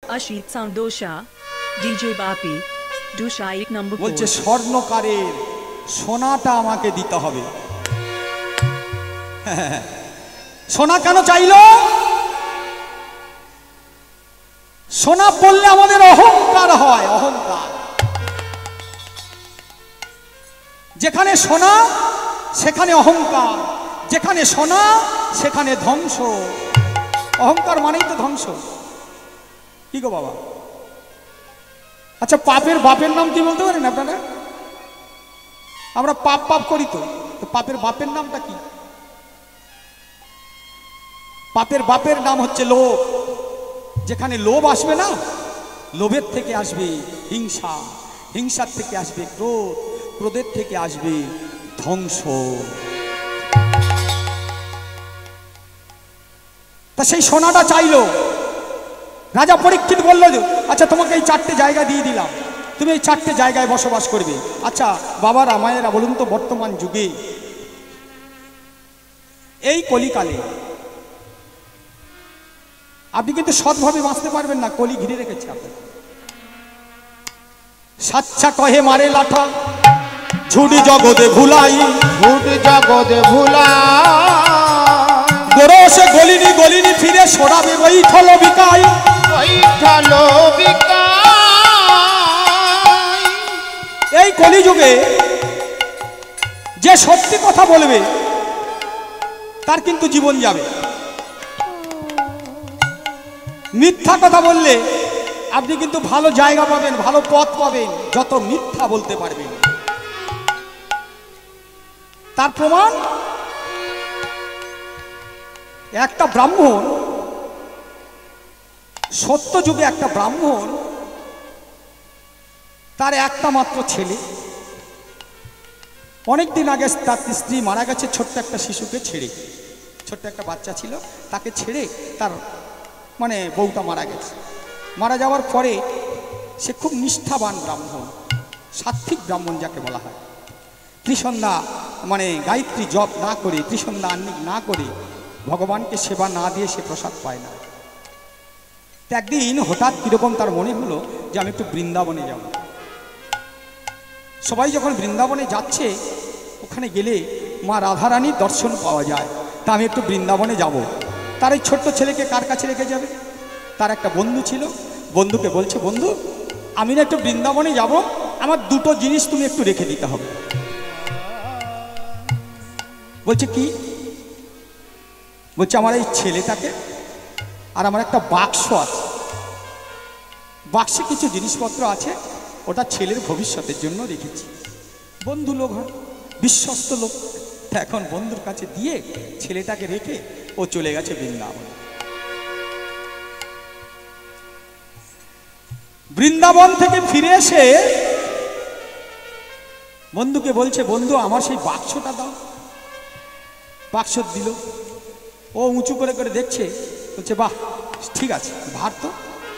Ashit Sound Dosha, DJ Bapi, Dosha 8 number 4. বলছে স্বর্ণকারের সোনাটা আমাকে দিতে হবে। সোনা কেন চাইলো? সোনা বললে আমাদের অহংকার হয়, অহংকার। যেখানে সোনা সেখানে অহংকার, যেখানে সোনা সেখানে ধ্বংস। অহংকার মানেই তো ধ্বংস। কি গো বাবা? আচ্ছা, পাপের বাপের নাম কি বলতে পারেন আপনারা? আমরা পাপ পাপ করি তো, পাপের বাপের নামটা কি? পাপের বাপের নাম হচ্ছে লোভ। যেখানে লোভ আসবে না, লোভের থেকে আসবে হিংসা, হিংসার থেকে আসবে ক্রোধ, ক্রোধের থেকে আসবে ধ্বংস। তা সেই সোনাটা চাইলো। রাজা পরীক্ষিত বলল, আচ্ছা তোমাকে এই 4টে জায়গা দিয়ে দিলাম, তুমি এই 4টে জায়গায় বসবাস করবে। আচ্ছা বাবারা মায়েরা বলুন তো, বর্তমান যুগে এই কলিকালে আপনি কিন্তু সৎভাবে বাঁচতে পারবেন না, কলি ঘিরে রেখেছে আপনাকে। সাচ্চা কহে মারে লাঠা, ঝুড়ি জগতে ভুলাই, ঝুট জগতে ভুলা, গোরসে গলিনি গলিনি ফিরে সরাবে বৈঠল বিকাই, বৈঠল বিকাই। এই কলিযুগে যে সত্যি কথা বলবে তার কিন্তু জীবন যাবে। মিথ্যা কথা বললে আপনি কিন্তু ভালো জায়গা পাবেন, ভালো পথ পাবেন, যত মিথ্যা বলতে পারবেন। তার প্রমাণ একটা ব্রাহ্মণ, সত্য যুগে একটা ব্রাহ্মণ, তার একটা মাত্র ছেলে, অনেকদিন আগে তার স্ত্রী মারা গেছে, ছোট্ট একটা শিশুকে ছেড়ে, ছোট্ট একটা বাচ্চা ছিল, তাকে ছেড়ে তার মানে বউটা মারা গেছে। মারা যাওয়ার পরে সে খুব নিষ্ঠাবান ব্রাহ্মণ, সাত্ত্বিক ব্রাহ্মণ যাকে বলা হয়। ত্রিসন্ধ্যা মানে গায়ত্রী জপ না করে, ত্রিসন্ধ্যা আহ্নিক না করে, ভগবানকে সেবা না দিয়ে সে প্রসাদ পায় না। তো একদিন হঠাৎ কীরকম তার মনে হলো যে আমি একটু বৃন্দাবনে যাব। সবাই যখন বৃন্দাবনে যাচ্ছে, ওখানে গেলে মা রাধারানীর দর্শন পাওয়া যায়, তা আমি একটু বৃন্দাবনে যাব। তার এই ছোট্ট ছেলেকে কার কাছে রেখে যাবে? তার একটা বন্ধু ছিল, বন্ধুকে বলছে, বন্ধু আমি না একটু বৃন্দাবনে যাব, আমার 2টো জিনিস তুমি একটু রেখে দিতে হবে। বলছে কি? বলছে আমার এই ছেলেটাকে আর আমার একটা বাক্স আছে, বাক্সে কিছু জিনিসপত্র আছে, ওটা ছেলের ভবিষ্যতের জন্য রেখেছি। বন্ধু লোক হয়, বিশ্বস্ত লোক, তা এখন বন্ধুর কাছে দিয়ে ছেলেটাকে রেখে ও চলে গেছে বৃন্দাবন। বৃন্দাবন থেকে ফিরে এসে বন্ধুকে বলছে, বন্ধু আমার সেই বাক্সটা দাও। বাক্স দিল। ও উঁচু করে করে দেখছে, বলছে বাহ ঠিক আছে, ভার তো,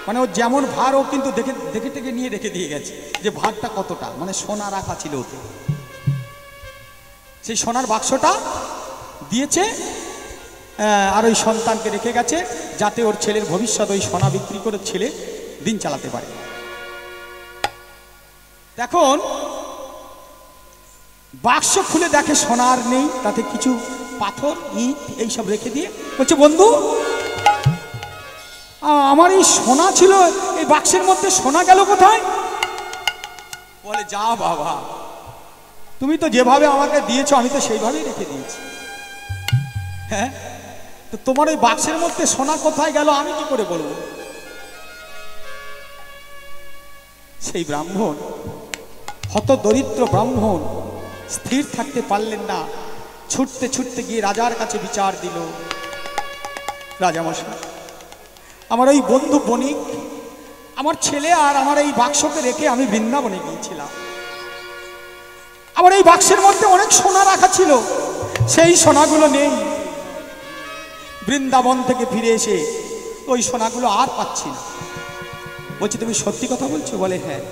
মানে ও যেমন ভার ও কিন্তু দেখে দেখে দেখে নিয়ে রেখে দিয়ে গেছে যে ভারটা কতটা, মানে সোনা রাখা ছিল ওতে। সেই সোনার বাক্সটা দিয়েছে আর ওই সন্তানকে রেখে গেছে, যাতে ওর ছেলের ভবিষ্যৎ ওই সোনা বিক্রি করে ছেলে দিন চালাতে পারে। এখন বাক্স খুলে দেখে সোনার নেই, তাতে কিছু পাথর ইট এইসব রেখে দিয়ে বলছে, বন্ধু আমার এই সোনা ছিল, এই বাক্সের মধ্যে সোনা গেল কোথায়? বলে যা বাবা, তুমি তো যেভাবে আমাকে দিয়েছো আমি তো সেইভাবেই রেখে দিয়েছি। হ্যাঁ, তো তোমার ওই বাক্সের মধ্যে সোনা কোথায় গেল আমি কি করে বলবো? সেই ব্রাহ্মণ, হত দরিদ্র ব্রাহ্মণ, স্থির থাকতে পারলেন না, ছুটতে ছুটতে গিয়ে রাজার কাছে বিচার দিল, রাজামশাই আমার ওই বন্ধু বণিক, আমার ছেলে আর আমার এই বাক্সকে রেখে আমি বৃন্দাবনে গিয়েছিলাম, আমার এই বাক্সের মধ্যে অনেক সোনা রাখা ছিল, সেই সোনাগুলো নেই। বৃন্দাবন থেকে ফিরে এসে ওই সোনাগুলো আর পাচ্ছি না। বলছি তুমি সত্যি কথা বলছো? বলে হ্যাঁ।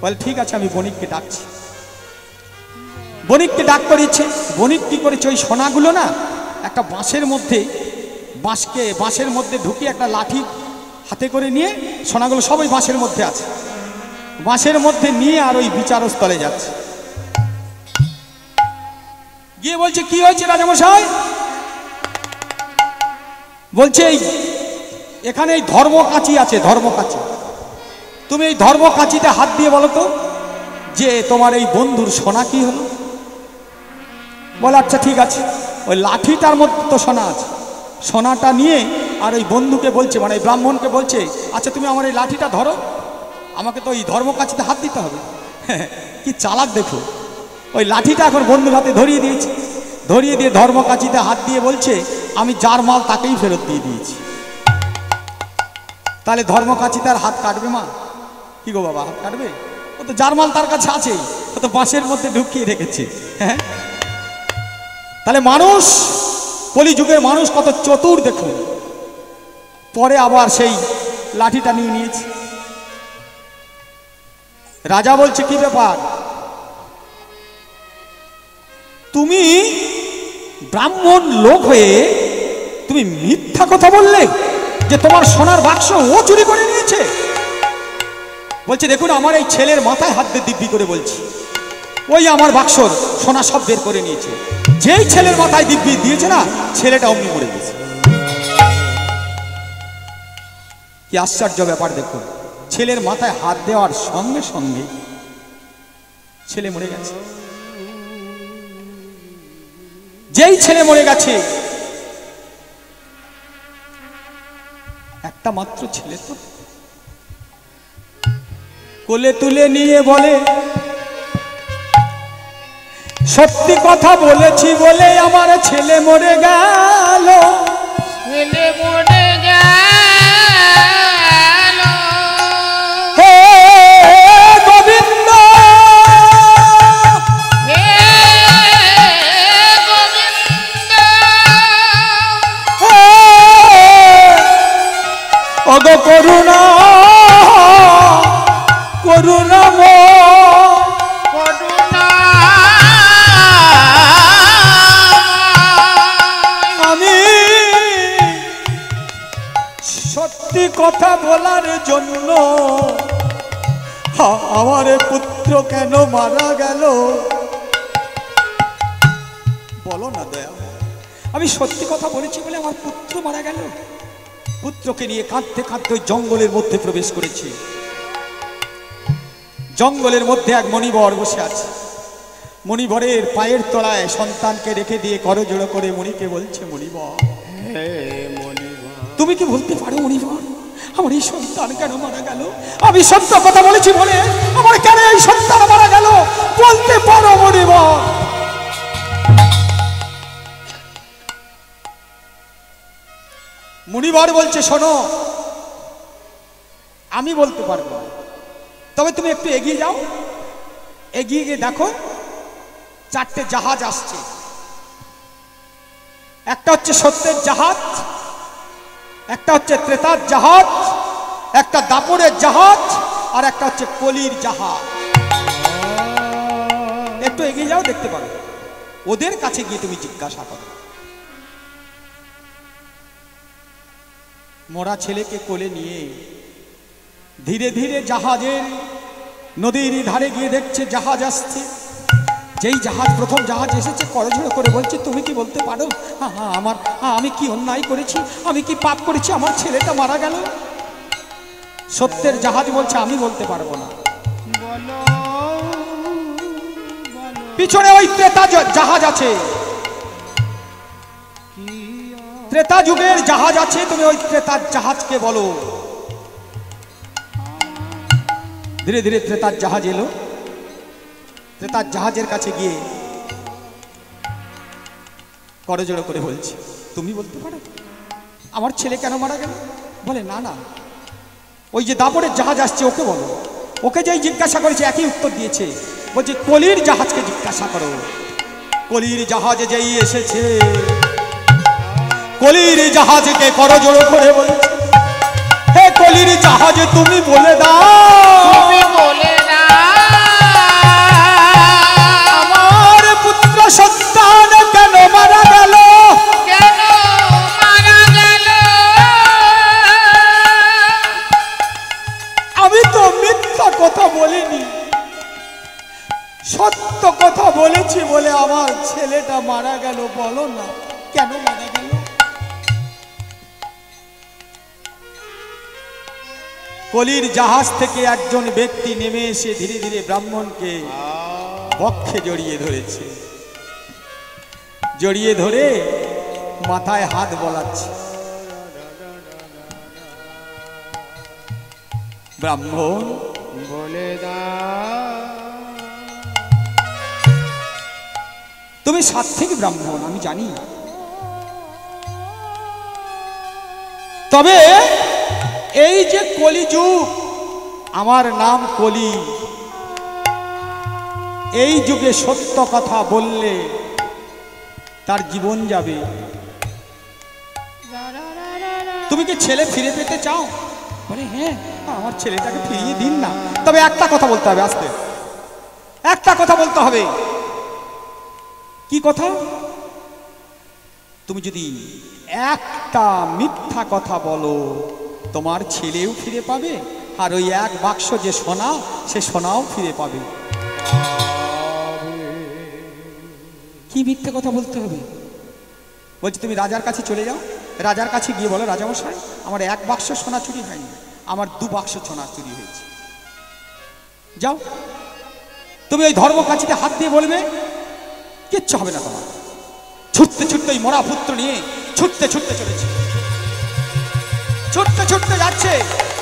বলে ঠিক আছে, আমি বণিককে ডাকছি। বণিককে ডাক করেছে। বণিক কি করেছে, ওই সোনাগুলো না একটা বাঁশের মধ্যে, বাঁশের মধ্যে ঢুকিয়ে একটা লাঠি হাতে করে নিয়ে সোনাগুলো সবাই বাঁশের মধ্যে আছে, বাঁশের মধ্যে নিয়ে আর ওই বিচারস্থলে যাচ্ছে। গিয়ে বলছে কি হয়েছে রাজামশাই? বলছে এখানে এই ধর্মকাঁচি আছে, ধর্মকাঁচি, তুমি এই ধর্মকাঁচিতে হাত দিয়ে বলো তো যে তোমার এই বন্ধুর সোনা কি হলো? বলে আচ্ছা ঠিক আছে, ওই লাঠিটার মধ্যে তো সোনা আছে, সোনাটা নিয়ে আর ওই বন্ধুকে বলছে, মানে এই ব্রাহ্মণকে বলছে, আচ্ছা তুমি আমার এই লাঠিটা ধরো, আমাকে তো এই ধর্মকাঁচিতে হাত দিতে হবে। কি চালাক দেখো, ওই লাঠিটা এখন বন্ধুর হাতে ধরিয়ে দিয়েছে, ধরিয়ে দিয়ে ধর্মকাঁচিতে হাত দিয়ে বলছে আমি যার মাল তাকেই ফেরত দিয়ে দিয়েছি। তাহলে ধর্মকাঁচি তার হাত কাটবে মা? কি গো বাবা, হাত কাটবে? ও তো যার মাল তার কাছে আছে, ও তো বাঁশের মধ্যে ঢুকিয়ে রেখেছে। হ্যাঁ, তাহলে মানুষ, কলিযুগের মানুষ কত চতুর দেখুন। পরে আবার সেই লাঠিটা নিয়ে নিয়েছে। রাজা বলছে কি ব্যাপার, তুমি ব্রাহ্মণ লোক হয়ে তুমি মিথ্যা কথা বললে যে তোমার সোনার বাক্স ও চুরি করে নিয়েছে? বলছে দেখুন আমার এই ছেলের মাথায় হাত দিয়ে দিব্যি করে বলছি, ওই আমার বাক্সর সোনা সব বের করে নিয়েছে। যেই ছেলের মাথায় দিব্যি দিয়েছে না, ছেলেটা অমনি মরে গেছে। কি আশ্চর্য ব্যাপার দেখুন, ছেলের মাথায় হাত দেওয়ার সঙ্গে সঙ্গে ছেলে মরে গেছে। যেই ছেলে মরে গেছে, একটা মাত্র ছেলে, তো কোলে তুলে নিয়ে বলে সত্যি কথা বলেছি বলে আমার ছেলে মরে গেল, ছেলে মরে গেল। হে গোবিন্দ, হে গোবিন্দ, ওগো করুণা করুণাময়, করুণা আমি সত্যি কথা বলার জন্য আমার পুত্র কেন মারা গেল? বলো না দয়া, আমি সত্যি কথা বলেছি বলে আমার পুত্র মারা গেল। পুত্রকে নিয়ে কাঁদতে কাঁদতে ওই জঙ্গলের মধ্যে প্রবেশ করেছি। জঙ্গলের মধ্যে এক মণিবর বসে আছে, মণিবরের পায়ের তলায় সন্তানকে রেখে দিয়ে করজোড়ো করে মণিকে বলছে মণিবর, তুমি কি বলতে পারো মণিবর আমার এই সন্তান কেন মারা গেল? আমি সত্য কথা বলেছি বলে আমার কেন এই সন্তান মারা গেল? বলতে পারো মণিবর? মণিবর বলছে শোনো, আমি বলতে পারবো, তবে তুমি একটু এগিয়ে যাও, এগিয়ে গিয়ে দেখো চারটে জাহাজ আসছে। একটা হচ্ছে সত্যের জাহাজ, একটা হচ্ছে ত্রেতার জাহাজ, একটা দাপরের জাহাজ, আর একটা হচ্ছে কলির জাহাজ। একটু এগিয়ে যাও, দেখতে পারো। ওদের কাছে গিয়ে তুমি জিজ্ঞাসা করো। মরা ছেলেকে কোলে নিয়ে ধীরে ধীরে জাহাজের নদীর ধারে গিয়ে দেখছে জাহাজ আসছে। যেই জাহাজ, প্রথম জাহাজ এসেছে, করজোড়ো করে বলছে তুমি কি বলতে পারো আমি কি অন্যায় করেছি, আমি কি পাপ করেছি, আমার ছেলেটা মারা গেল? সত্যের জাহাজ বলছে আমি বলতে পারবো না। পিছনে ওই ত্রেতা জাহাজ আছে, ত্রেতা যুগের জাহাজ আছে, তুমি ওই ত্রেতার জাহাজকে বলো। ধীরে ধীরে ত্রেতার জাহাজ এলো। ত্রেতার জাহাজের কাছে গিয়ে করজোড়ো করে বলছে তুমি বলতে পারো আমার ছেলে কেন মারা গেল? বলে না না, ওই যে দাপরের জাহাজ আসছে ওকে বলো। ওকে যেই জিজ্ঞাসা করেছে একই উত্তর দিয়েছে। বলছে কলির জাহাজকে জিজ্ঞাসা করো। কলির জাহাজে যেই এসেছে, কলির জাহাজকে করজোড়ো করে বলছে হে কলির জাহাজে তুমি বলে দাও, তুমি বলে আমার পুত্র সন্তান কেন মারা গেল? কেন মারা গেল? আমি তো মিথ্যা কথা বলিনি, সত্য কথা বলেছি বলে আমার ছেলেটা মারা গেল। বলো না কেন মারা গেল? কলির জাহাজ থেকে একজন ব্যক্তি নেমে এসে ধীরে ধীরে ব্রাহ্মণকে বক্ষে জড়িয়ে ধরেছে, জড়িয়ে ধরে মাথায় হাত বোলাচ্ছে। ব্রাহ্মণ বলে তুমি সাত্ত্বিক ব্রাহ্মণ আমি জানি, তবে এই যে কলিযুগ, আমার নাম কলি, এই যুগে সত্য কথা বললে তার জীবন যাবে। তুমি কি ছেলে ফিরে পেতে চাও? বলে হ্যাঁ, আমার ছেলেটাকে ফিরিয়ে দিন না। তবে একটা কথা বলতে হবে, আস্তে একটা কথা বলতে হবে। কি কথা? তুমি যদি একটা মিথ্যা কথা বলো তোমার ছেলেও ফিরে পাবে, আর ওই এক বাক্স যে সোনা সে সোনাও ফিরে পাবে। কি মিথ্যা কথা বলতে হবে? বলছি তুমি রাজার কাছে চলে যাও, রাজার কাছে গিয়ে বলো রাজামশাই আমার এক বাক্স সোনা চুরি হয়নি, আমার 2 বাক্স সোনা চুরি হয়েছে। যাও, তুমি ওই ধর্মকাছিতে হাত দিয়ে বলবে, কিচ্ছু হবে না তোমার। ছুটতে ছুটতে ওই মরা পুত্র নিয়ে ছুটতে ছুটতে চলেছে, ছুটতে ছুটতে যাচ্ছে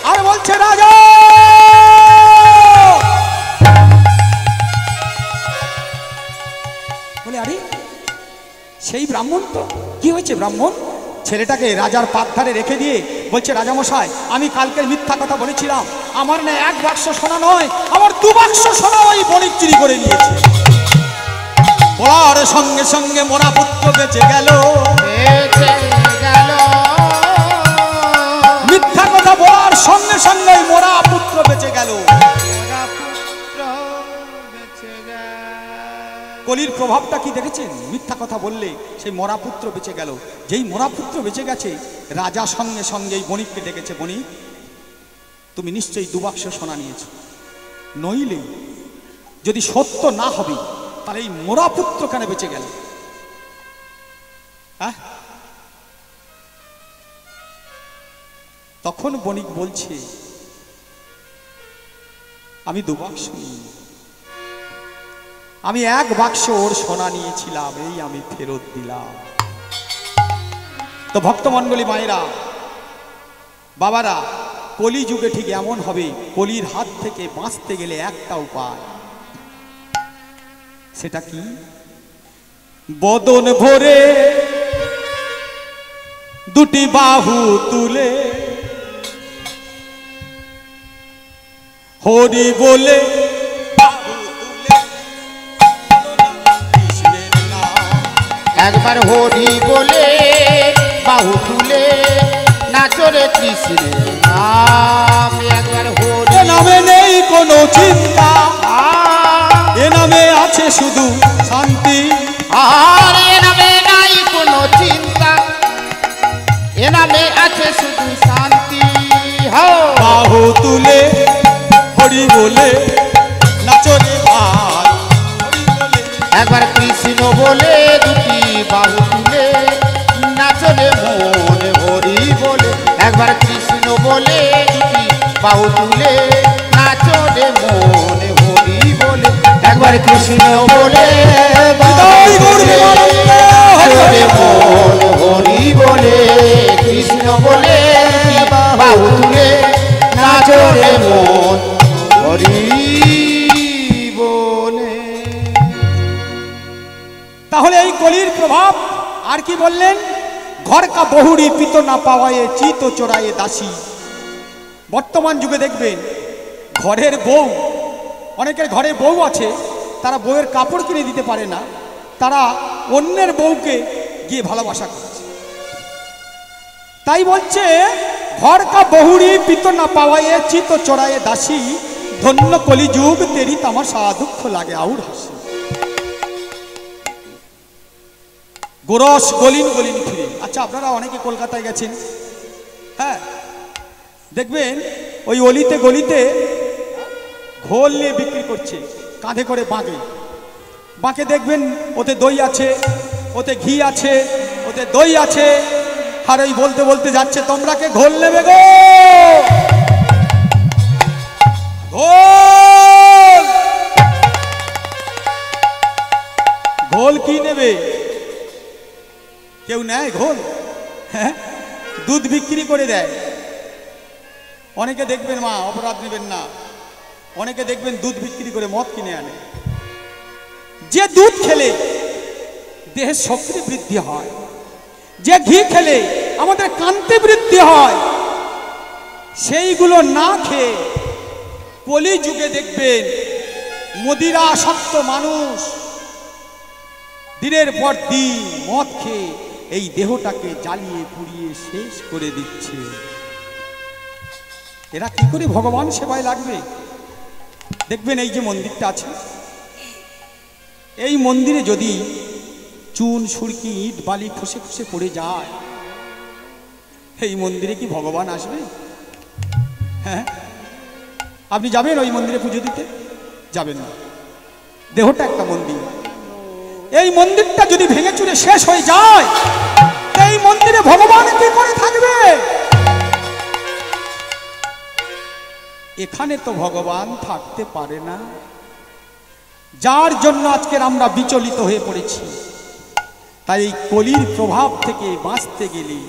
আর বলছে রাজা, বলে আরে সেই ব্রাহ্মণ তো। কি হয়েছে ব্রাহ্মণ? ছেলেটাকে রাজার পাত ধারে রেখে দিয়ে বলছে রাজামশাই আমি কালকের মিথ্যা কথা বলেছিলাম, আমার না 1 বাক্স সোনা নয়, আমার 2 বাক্স সোনা ওই বণিক চুরি করে নিয়েছে। বলার সঙ্গে সঙ্গে মরা পুত্র বেঁচে গেল। মিথ্যা কথা বলার সঙ্গে সঙ্গে মরা পুত্র বেঁচে গেল। কলির প্রভাবটা কি দেখেছেন? মিথ্যা কথা বললে সেই মরা পুত্র বেঁচে গেল। যেই মরা পুত্র বেঁচে গেছে, রাজা সঙ্গে সঙ্গে এই বণিককে ডেকেছে, বণিক তুমি নিশ্চয়ই 2 বাক্স সোনা নিয়েছো, নইলে যদি সত্য না হবে তাহলে এই মরা পুত্র কেন বেঁচে গেল? তখন বণিক বলছে আমি 2 বাক্স নিই, আমি 1 বাক্স ওর সোনা নিয়েছিলাম, এই আমি ফেরত দিলাম। তো ভক্তমণ্ডলী মায়েরা, বাবারা, কলি যুগে ঠিক এমন হবে। কলির হাত থেকে বাঁচতে গেলে একটা উপায়, সেটা কি? বদন ভরে 2টি বাহু তুলে হরি বলে একবার হরি বলে বাহু তুলে নাচরে কৃষ্ণের নাম। একবার হরি নামে নেই কোনো চিন্তা, এ নামে আছে শুধু শান্তি। আর এ নামে নাই কোনো চিন্তা, এ নামে আছে শুধু শান্তি। বাহু তুলে হরি বলে নাচরে ভাই, একবার কৃষ্ণ বলে 2টি বাহু তুলে নাচরে মন হরি বলে। একবার কৃষ্ণ বলে 2টি বাহু তুলে নাচরে মন হরি বলে। একবার কৃষ্ণ বলে নাচরে মন হরি বলে। কৃষ্ণ বলে বাহু তুলে নাচরে মন হরি বলে। তাহলে এই কলির প্রভাব। আর কি বললেন? ঘর কা বহুড়ি পিত না পাওয়ায়ে চিত চোরায়ে দাসী। বর্তমান যুগে দেখবেন ঘরের বউ, অনেকের ঘরে বউ আছে, তারা বউয়ের কাপড় কিনে দিতে পারে না, তারা অন্যের বউকে গিয়ে ভালোবাসা করছে। তাই বলছে ঘর কা বহুড়ি পিত না পাওয়ায়ে চিত চোরায়ে দাসী, ধন্য কলিযুগ তেরি তামাশা দুঃখ লাগে আউর হাসি। গোরস গলিন গলিন ফিরে। আচ্ছা, আপনারা অনেকে কলকাতায় গেছেন, হ্যাঁ, দেখবেন ওই অলিতে গলিতে ঘোল নিয়ে বিক্রি করছে, কাঁধে করে বাঁকে। বাঁকে দেখবেন ওতে দই আছে, ওতে ঘি আছে, ওতে দই আছে। আর ওই বলতে বলতে যাচ্ছে, তোমরা কে ঘোল নেবে গো? ঘোল, ঘোল কি নেবে? কেউ নেয় ঘোল? হ্যাঁ, দুধ বিক্রি করে দেয়। অনেকে দেখবেন, মা অপরাধ নেবেন না, অনেকে দেখবেন দুধ বিক্রি করে মদ কিনে আনে। যে দুধ খেলে দেহের শক্তি বৃদ্ধি হয়, যে ঘি খেলে আমাদের কান্তি বৃদ্ধি হয়, সেইগুলো না খেয়ে কলি যুগে দেখবেন মদিরা আসক্ত মানুষ দিনের পর দিন মদ খেয়ে এই দেহটাকে জ্বালিয়ে পুড়িয়ে শেষ করে দিচ্ছে। এরা কি করে ভগবান সেবায় লাগবে? দেখবেন এই যে মন্দিরটা আছে, এই মন্দিরে যদি চুন সুরকি ইট বালি খসে খসে পড়ে যায়, এই মন্দিরে কি ভগবান আসবে? হ্যাঁ, আপনি যাবেন ওই মন্দিরে পুজো দিতে? যাবেন না। দেহটা একটা মন্দির, এই মন্দিরটা যদি ভেঙে চুরে শেষ হয়ে যায়, এই মন্দিরে ভগবান কি করে থাকবে? এখানে তো ভগবান থাকতে পারে না, যার জন্য আজকের আমরা বিচলিত হয়ে পড়েছি। তাই এই কলির প্রভাব থেকে বাঁচতে গেলে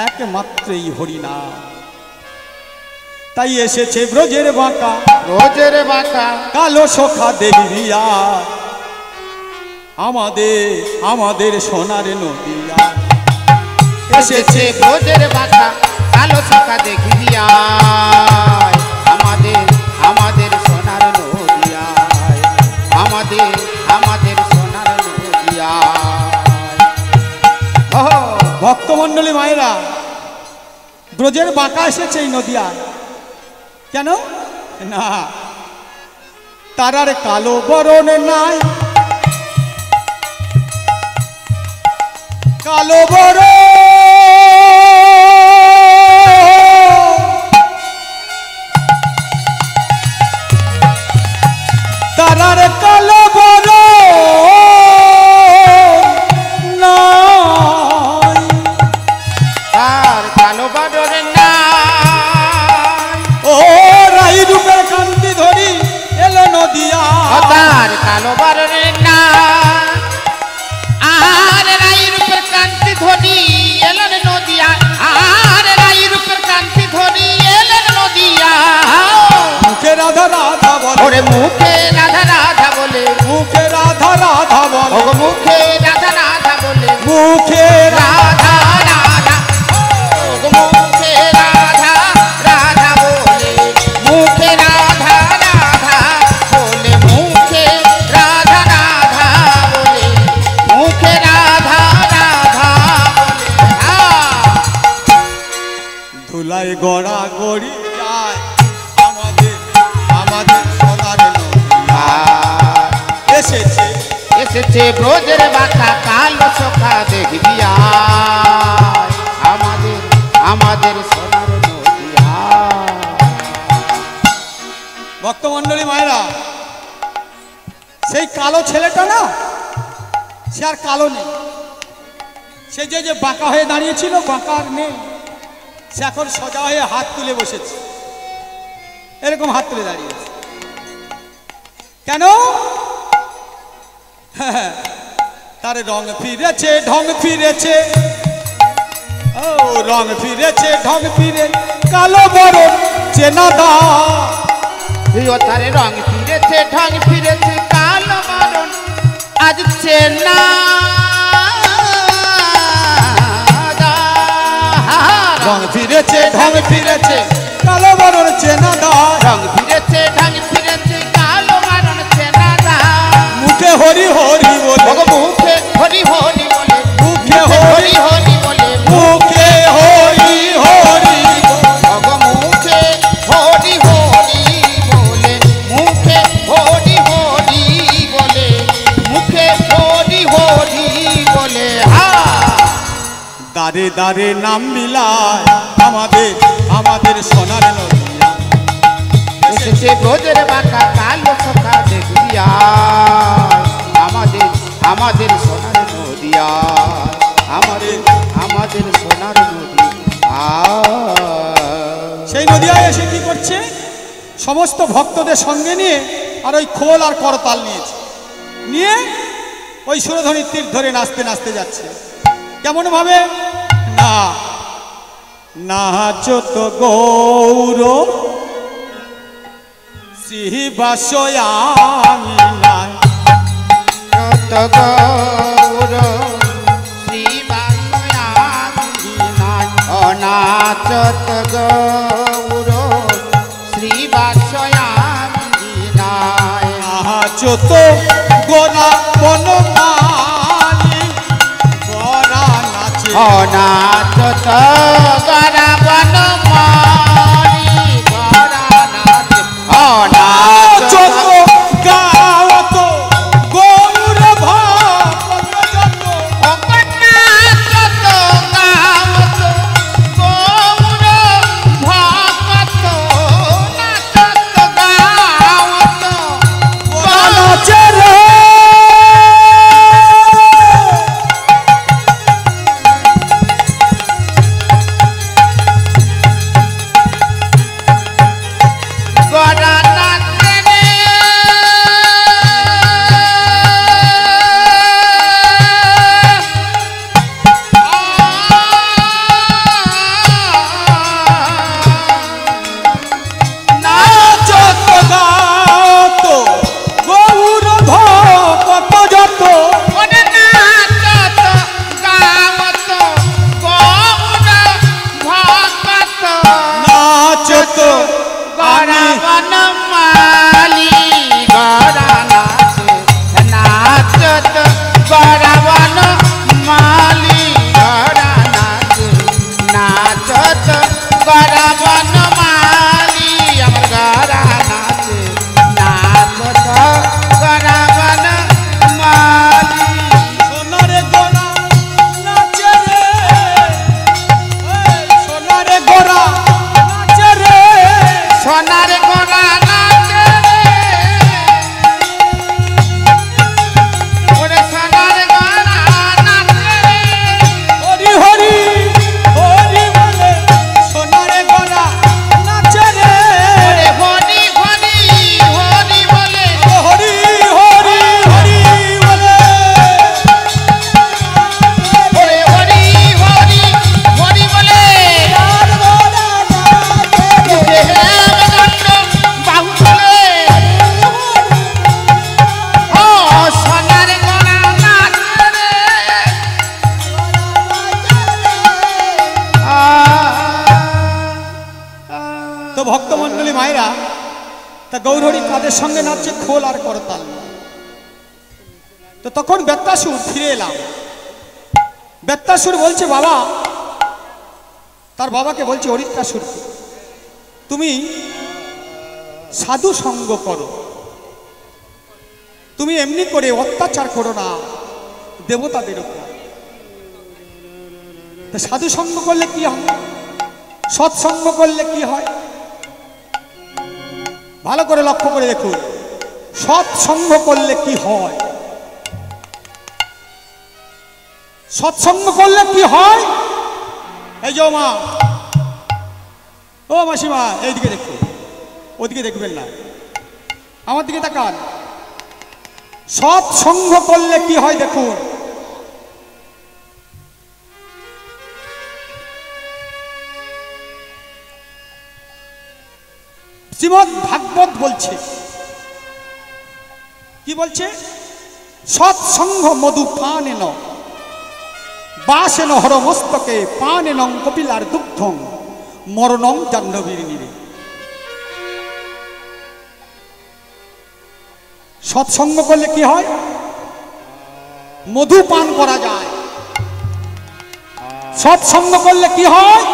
একমাত্র এই হরিনাম। তাই এসেছে ব্রজের বাঁকা, ব্রজের বাঁকা কালো সখা দেবিয়া, আমাদের আমাদের সোনার নদিয়া। এসেছে ব্রজের বাঁকা কালো সখা দেখিয়া, আমাদের আমাদের সোনার নদিয়া, আমাদের আমাদের সোনার নদিয়া। ভক্তমণ্ডলী মায়েরা, ব্রজের বাঁকা এসেছে এই নদিয়া। কেন না? তারার কালো বরণ নাই, কালো বরণ, তারার কালো বরণ নাই, তার কালো বরণ নাই। ও রাই রূপের কান্তি ধরি এলো নদিয়া, তার কালো বরণ নাই, আর রাই রূপের কান্তি ধরি এলেন নদিয়া, আর রাই রূপের কান্তি ধরি এলেন নদিয়া। মুখে রাধা রাধা বলে, ওরে মুখে রাধা রাধা বলে, মুখে রাধা রাধা বলে, ওগো মুখে রাধা রাধা বলে, মুখে রাধা রাধা, ওগো মুখে রাধা রাধা বলে, মুখে রাধা রাধা বলে, মুখে রাধা রাধা বলে, মুখে রাধা রাধা বলে। ধুলায় গড়া গড়ি যায় আমাদের আমাদের সোনার নদিয়া। এসেছে এসেছে ব্রজের বাঁকা কালো সখা দেখিয়া, আমাদের আমাদের সোনার নদিয়া। ভক্তমণ্ডলী মায়েরা, সেই কালো ছেলেটা না, সে আর কালো নেই। সে যে যে বাঁকা হয়ে দাঁড়িয়েছিল, বাঁকা আর নেই। সে এখন সোজা হয়ে হাত তুলে বসেছে, এরকম হাত তুলে দাঁড়িয়েছে। কেন? তার রং ফিরেছে, ঢং ফিরেছে, ও রং ফিরেছে, ঢং ফিরে, কালো বরণ চেনা দা। তারে রং ফিরেছে, ঢং ফিরেছে, কালো বরণ আজ চেনা দা। রং ফিরেছে, ঢং ফিরেছে, কালো বরণ চেনা দা। রং ফিরেছে, ঢং ফিরেছে, কালো বরণ চেনা দা। মুখে হরি হরি বলে, ওগো মুখে হরি হরি বলে, মুখে হরি হরি, হরি বলে, মুখে হরি হরি, ওগো মুখে হরি হরি বলে, মুখে হরি হরি বলে, মুখে হরি হরি বলে। দারে দারে নাম মিলায় আমাদের আমাদের সোনার নদিয়া এসেছে ব্রজের বাঁকা কালো সখা দেখবিয়া আমাদের সোনার নদিয়া আমাদের সোনার নদিয়া। সেই নদিয়ায় এসে কি করছে, সমস্ত ভক্তদের সঙ্গে নিয়ে আর ওই খোল আর করতাল নিয়ে ওই সুরধ্বনির তীর ধরে নাচতে নাচতে যাচ্ছে। কেমন ভাবে না নাচো তো গৌর শ্রীবাসয়ামি নাই গৌর শ্রীবাসয়ামি নাই অনাচত গৌর শ্রীবাসয়ামি নাই নাচো তো গোরা বনমালী গোরা নাচে অনাচত গোরা বনমালী গোরা নাচে অনাচত গাওত গৌর ভক্ত যত অনাচত গাওত গৌর ভক্ত নাচত গাওত নাচে রে গোরা নাচে রে নাচত গাওত গৌর ভক্ত যত ওরে নাচত গাওত গৌর ভক্ত নাচত গোরা বনমালী গোরা নাচে নাচত গোরা বনমালী গোরা নাচে নাচত গোরা বনমালী আমার গোরা নাচে নাচত গোরা বনমালী সোনারে গোরা নাচে রে সোনারে গোরা নাচে রে সোনার গোরা নাচে রে ওরে সোনার গোরা নাচে রে হরি হরি হরি বলে সোনারে গোরা নাচে রে ওরে হরি হরি হরি বলে হরি হরি হরি বলে ওরে হরি হরি হরি বলে বাহু বলে ও সোনার গোরা নাচে রে তো ভক্তমণ্ডলী মায়েরা তা গৌরহরি কাদের সঙ্গে নাচছে, খোল আর করতাল। তো তখন বেত্তাসুর ফিরে এলাম। বেত্তাসুর বলছে বাবা, তার বাবাকে বলছে হরিত্রাসুর, তুমি সাধু সঙ্গ করো, তুমি এমনি করে অত্যাচার করো না দেবতাদের উপর। তা সাধু সঙ্গ করলে কি হয়, সৎসঙ্গ করলে কি হয়, ভালো করে লক্ষ্য করে দেখুন। সৎসঙ্গ করলে কি হয়, সৎসঙ্গ করলে কি হয়। এই যে মা, ও মাসিমা, এইদিকে দেখুন, ওদিকে দেখবেন না, আমার দিকে তাকান। সৎসঙ্গ করলে কি হয় দেখুন। শ্রীমদ্ ভাগবত বলছে, কি বলছে, সৎসঙ্গ মধু পানেন বাসেন হর মস্তকে পানেন কপিলার দুগ্ধং মরণং জাহ্নবীর নীরে। সৎসঙ্গ করলে কি হয়, মধু পান করা যায়। সৎসঙ্গ করলে কি হয়,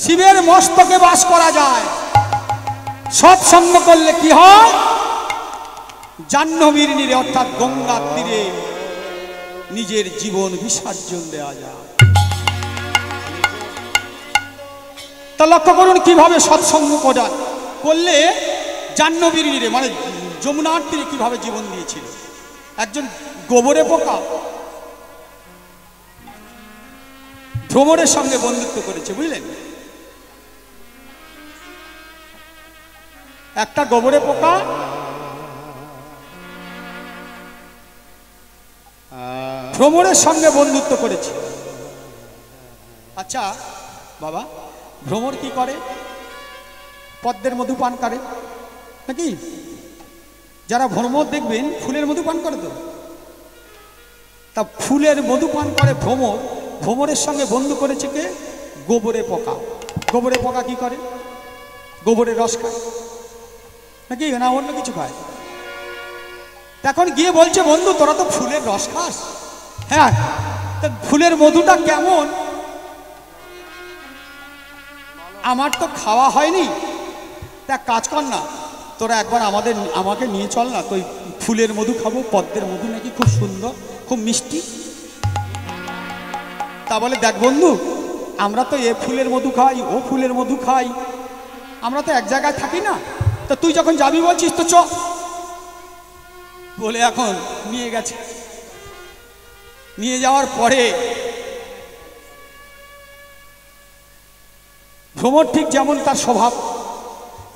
শিবের মস্তকে বাস করা যায়। সৎসঙ্গ করলে কি হয়, জাহ্নবীর নীরে অর্থাৎ গঙ্গার তীরে নিজের জীবন বিসর্জন দেওয়া যায়। তা লক্ষ্য করুন কিভাবে সৎসঙ্গ করলে জাহ্নবীর নীরে মানে যমুনার তীরে কিভাবে জীবন দিয়েছিল। একজন গোবরে পোকা ভ্রমরের সঙ্গে বন্ধুত্ব করেছে, বুঝলেন। একটা গোবরে পোকা ভ্রমরের সঙ্গে বন্ধুত্ব করেছে। আচ্ছা বাবা, ভ্রমর কি করে? পদ্মের মধু পান করে নাকি? যারা ভ্রমর দেখবেন ফুলের মধু পান করে তো। তা ফুলের মধু পান করে ভ্রমর, ভ্রমরের সঙ্গে বন্ধু করেছে কে? গোবরে পোকা। গোবরে পোকা কি করে? গোবরের রস খায় নাকি না অন্য কিছু খায়? এখন গিয়ে বলছে বন্ধু তোরা তো ফুলের রস খাস, হ্যাঁ তা ফুলের মধুটা কেমন? আমার তো খাওয়া হয়নি, তা কাজ কর না তোরা একবার আমাকে নিয়ে চল না, তো ফুলের মধু খাবো, পদ্মের মধু নাকি খুব সুন্দর, খুব মিষ্টি। তা বলে দেখ বন্ধু, আমরা তো এ ফুলের মধু খাই, ও ফুলের মধু খাই, আমরা তো এক জায়গায় থাকি না, তা তুই যখন যাবি বলছিস তো চ। বলে এখন নিয়ে গেছে। নিয়ে যাওয়ার পরে ভ্রমর ঠিক যেমন তার স্বভাব,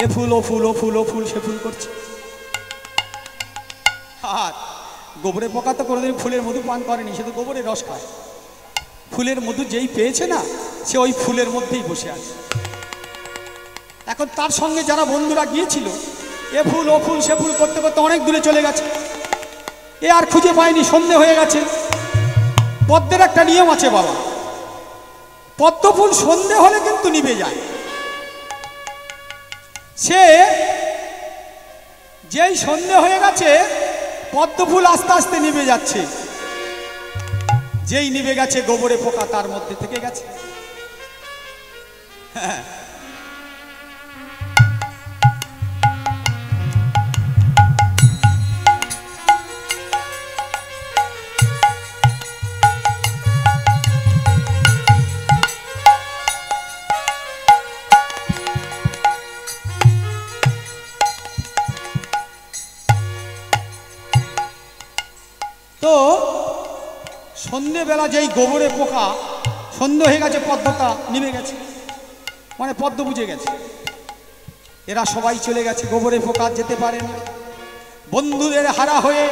এ ফুল ও ফুল ও ফুল ও ফুল, সে ফুল করছে। আর গোবরে পোকা তো কোনোদিন ফুলের মধু পান করেনি, সে তো গোবরের রস খায়। ফুলের মধু যেই পেয়েছে না, সে ওই ফুলের মধ্যেই বসে আছে। এখন তার সঙ্গে যারা বন্ধুরা গিয়েছিল, এ ফুল ও ফুল সে ফুল করতে করতে অনেক দূরে চলে গেছে। এ আর খুঁজে পায়নি, সন্ধে হয়ে গেছে। পদ্মের একটা নিয়ম আছে বাবা, পদ্ম ফুল সন্ধে হলে কিন্তু নিভে যায়। সে যেই সন্ধে হয়ে গেছে পদ্ম ফুল আস্তে আস্তে নিভে যাচ্ছে। যেই নিভে গেছে গোবরে পোকা তার মধ্যে থেকে গেছে। হ্যাঁ, তো সন্ধেবেলা যেই গোবরে পোকা সন্ধে হয়ে গেছে, পদ্মটা নেমে গেছে, মানে পদ্ম বুঝে গেছে। এরা সবাই চলে গেছে, গোবরে পোকা যেতে পারে না। বন্ধুদের হারা হয়ে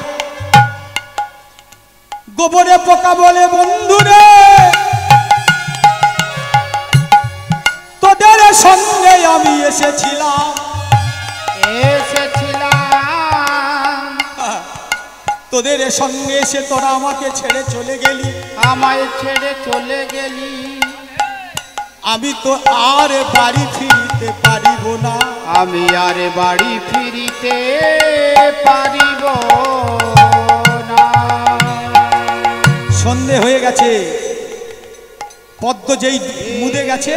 গোবরে পোকা বলে, বন্ধুরে তোদের সঙ্গে আমি এসেছিলাম। তোদের সঙ্গে এসে তোরা আমাকে ছেড়ে চলে গেলি, আমায় ছেড়ে চলে গেলি। আমি তো আর বাড়ি ফিরিতে পারিব না, আমি আর বাড়ি ফিরিতে পারিব না। সন্ধে হয়ে গেছে, পদ্ম যেই মুদে গেছে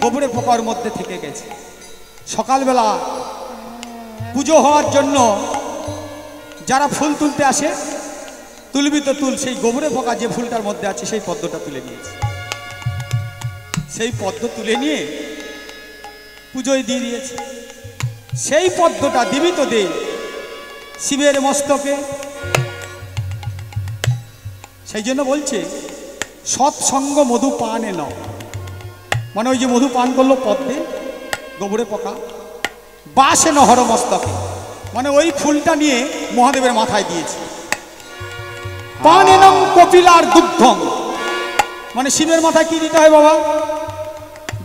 গোবরে পোকার মধ্যে থেকে গেছে। সকালবেলা পুজো হওয়ার জন্য যারা ফুল তুলতে আসে, তুলবি তো তুল, সেই গোবরে পোকা যে ফুলটার মধ্যে আছে সেই পদ্মটা তুলে নিয়েছে। সেই পদ্ম তুলে নিয়ে পুজোয় দিয়ে দিয়েছে। সেই পদ্মটা দিবি তো দে শিবের মস্তকে। সেই জন্য বলছে সৎসঙ্গ মধু পান এন, মানে ওই যে মধু পান করলো পদ্মে গোবরে পোকা, বাসে নহর মস্তকে, মানে ওই ফুলটা নিয়ে মহাদেবের মাথায় দিয়েছে। পান এনম কপিলার দুগ্ধম, মানে শিবের মাথায় কি দিতে হয় বাবা?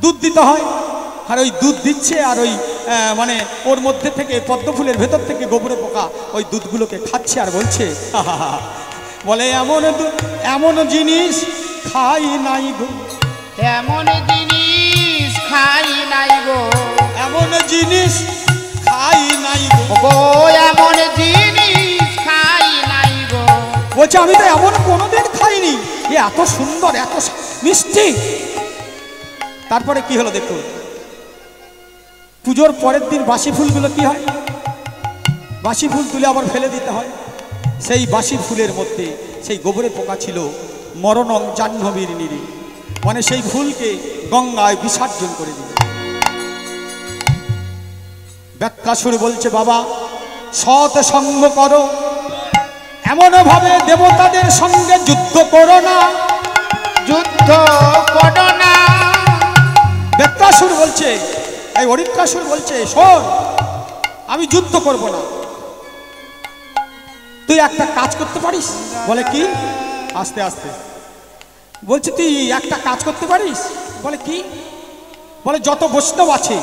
দুধ দিতে হয়। আর ওই দুধ দিচ্ছে, আর ওই মানে ওর মধ্যে থেকে পদ্ম ফুলের ভেতর থেকে গোবরে পোকা ওই দুধগুলোকে খাচ্ছে আর বলছে, বলে এমন জিনিস খাই নাই গো, এমন জিনিস খাই নাই গো, এমন জিনিস খাই নাই গো, এমন জিনিস খাই নাই গো। বলছে আমি তো এমন কোনোদিন খাইনি, এ এত সুন্দর এত মিষ্টি। তারপরে কি হলো দেখুন, পুজোর পরের দিন বাসি ফুলগুলো কি হয়? বাসি ফুল তুলে আবার ফেলে দিতে হয়। সেই বাসি ফুলের মধ্যে সেই গোবরে পোকা ছিল মরণং জাহ্নবীর নীরে, মানে সেই ফুলকে গঙ্গায় বিসর্জন করে দিল। বৃত্রাসুর বলছে, বাবা সৎ সঙ্গ করো, এমন ভাবে দেবতাদের সঙ্গে যুদ্ধ করো না, যুদ্ধ করো না। বৃত্রাসুর বলছে, এই অরিত্রাসুর বলছে, শোন আমি যুদ্ধ করব না, তুই একটা কাজ করতে পারিস। বলে কি? আস্তে আস্তে বলছে, তুই একটা কাজ করতে পারিস। বলে কি? বলে যত বৈষ্ণব আছে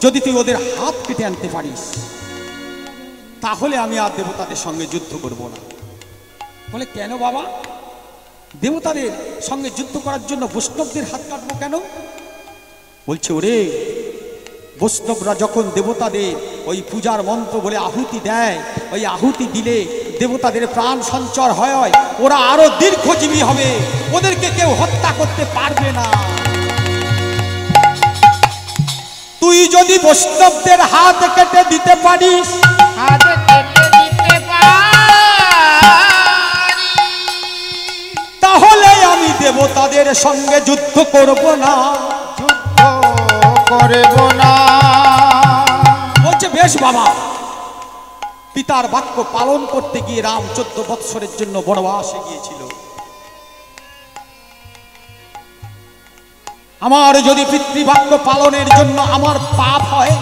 যদি তুই ওদের হাত কেটে আনতে পারিস তাহলে আমি আর দেবতাদের সঙ্গে যুদ্ধ করব না। বলে কেন বাবা? দেবতাদের সঙ্গে যুদ্ধ করার জন্য বৈষ্ণবদের হাত কাটবো কেন? বলছে, ওরে বৈষ্ণবরা যখন দেবতাদের ওই পূজার মন্ত্র বলে আহুতি দেয়, ওই আহুতি দিলে দেবতাদের প্রাণ সঞ্চর হয়, ওরা আরো দীর্ঘজীবী হবে, ওদেরকে কেউ হত্যা করতে পারবে না। তুই যদি বৈষ্ণবদের হাত কেটে দিতে পারিস, হাত কেটে দিতে পারি, তাহলে আমি দেবতাদের সঙ্গে যুদ্ধ করব না, যুদ্ধ করব না। বলছে বেশ বাবা। পিতার বাক্য পালন করতে গিয়ে রাম 14 বৎসরের জন্য বনবাসে গিয়েছিল। আমার যদি পিতৃবাক্য পালনের জন্য আমার পাপ হয়,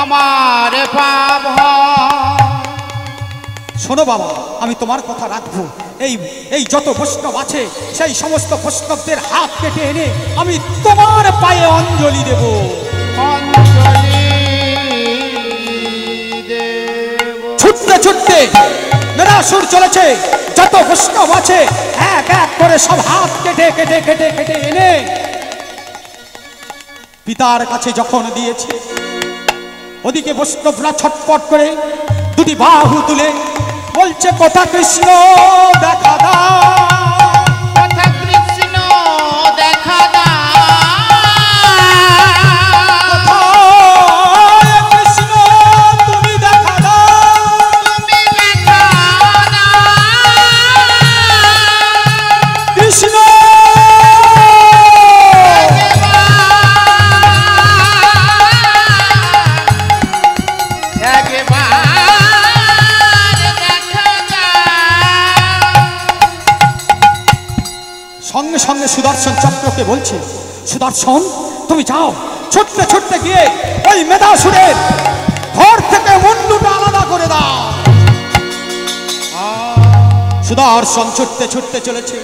আমার পাপ হয়। শোনো বাবা, আমি তোমার কথা রাখবো। এই যত বৈষ্ণব আছে সেই সমস্ত বৈষ্ণবদের হাত কেটে এনে আমি তোমার পায়ে অঞ্জলি দেব। অঞ্জলি দেব। ছুটতে ছুটতে মেধাসুর চলেছে, যত বৈষ্ণব আছে এক এক করে সব হাত কেটে কেটে কেটে কেটে এনে পিতার কাছে যখন দিয়েছে, ওদিকে বৈষ্ণবরা ছটপট করে দুটি বাহু তুলে বলছে, কথা কৃষ্ণ দেখা দাও, কথা কৃষ্ণ দেখা দাও, কোথায় কৃষ্ণ তুমি দেখা দাও, তুমি দেখা দাও, কৃষ্ণ সঙ্গে সঙ্গে সুদর্শন চক্রকে বলছে, সুদর্শন তুমি যাও, ছুটতে ছুটতে গিয়ে ওই মেধাসুরের ঘর থেকে মুন্ডুটা আলাদা করে দাও। সুদর্শন ছুটতে ছুটতে চলেছে,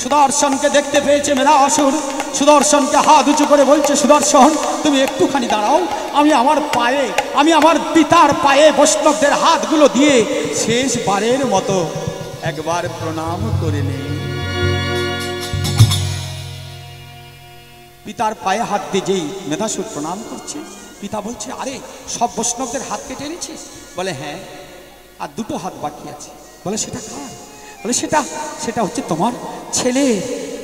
সুদর্শনকে দেখতে পেয়েছে মেধাসুর, সুদর্শনকে হাত উঁচু করে বলছে, সুদর্শন তুমি একটুখানি দাঁড়াও, আমি আমার পিতার পায়ে বৈষ্ণবদের হাতগুলো দিয়ে শেষবারের মতো একবার প্রণাম করে নেই। পিতার পায়ে হাত দিয়ে যেই মেধাসুর প্রণাম করছে, পিতা বলছে, আরে সব বৈষ্ণবদের হাত কেটে এনেছিস? বলে হ্যাঁ, আর দুটো হাত বাকি আছে। বলে সেটা কার? বলে সেটা হচ্ছে তোমার ছেলে।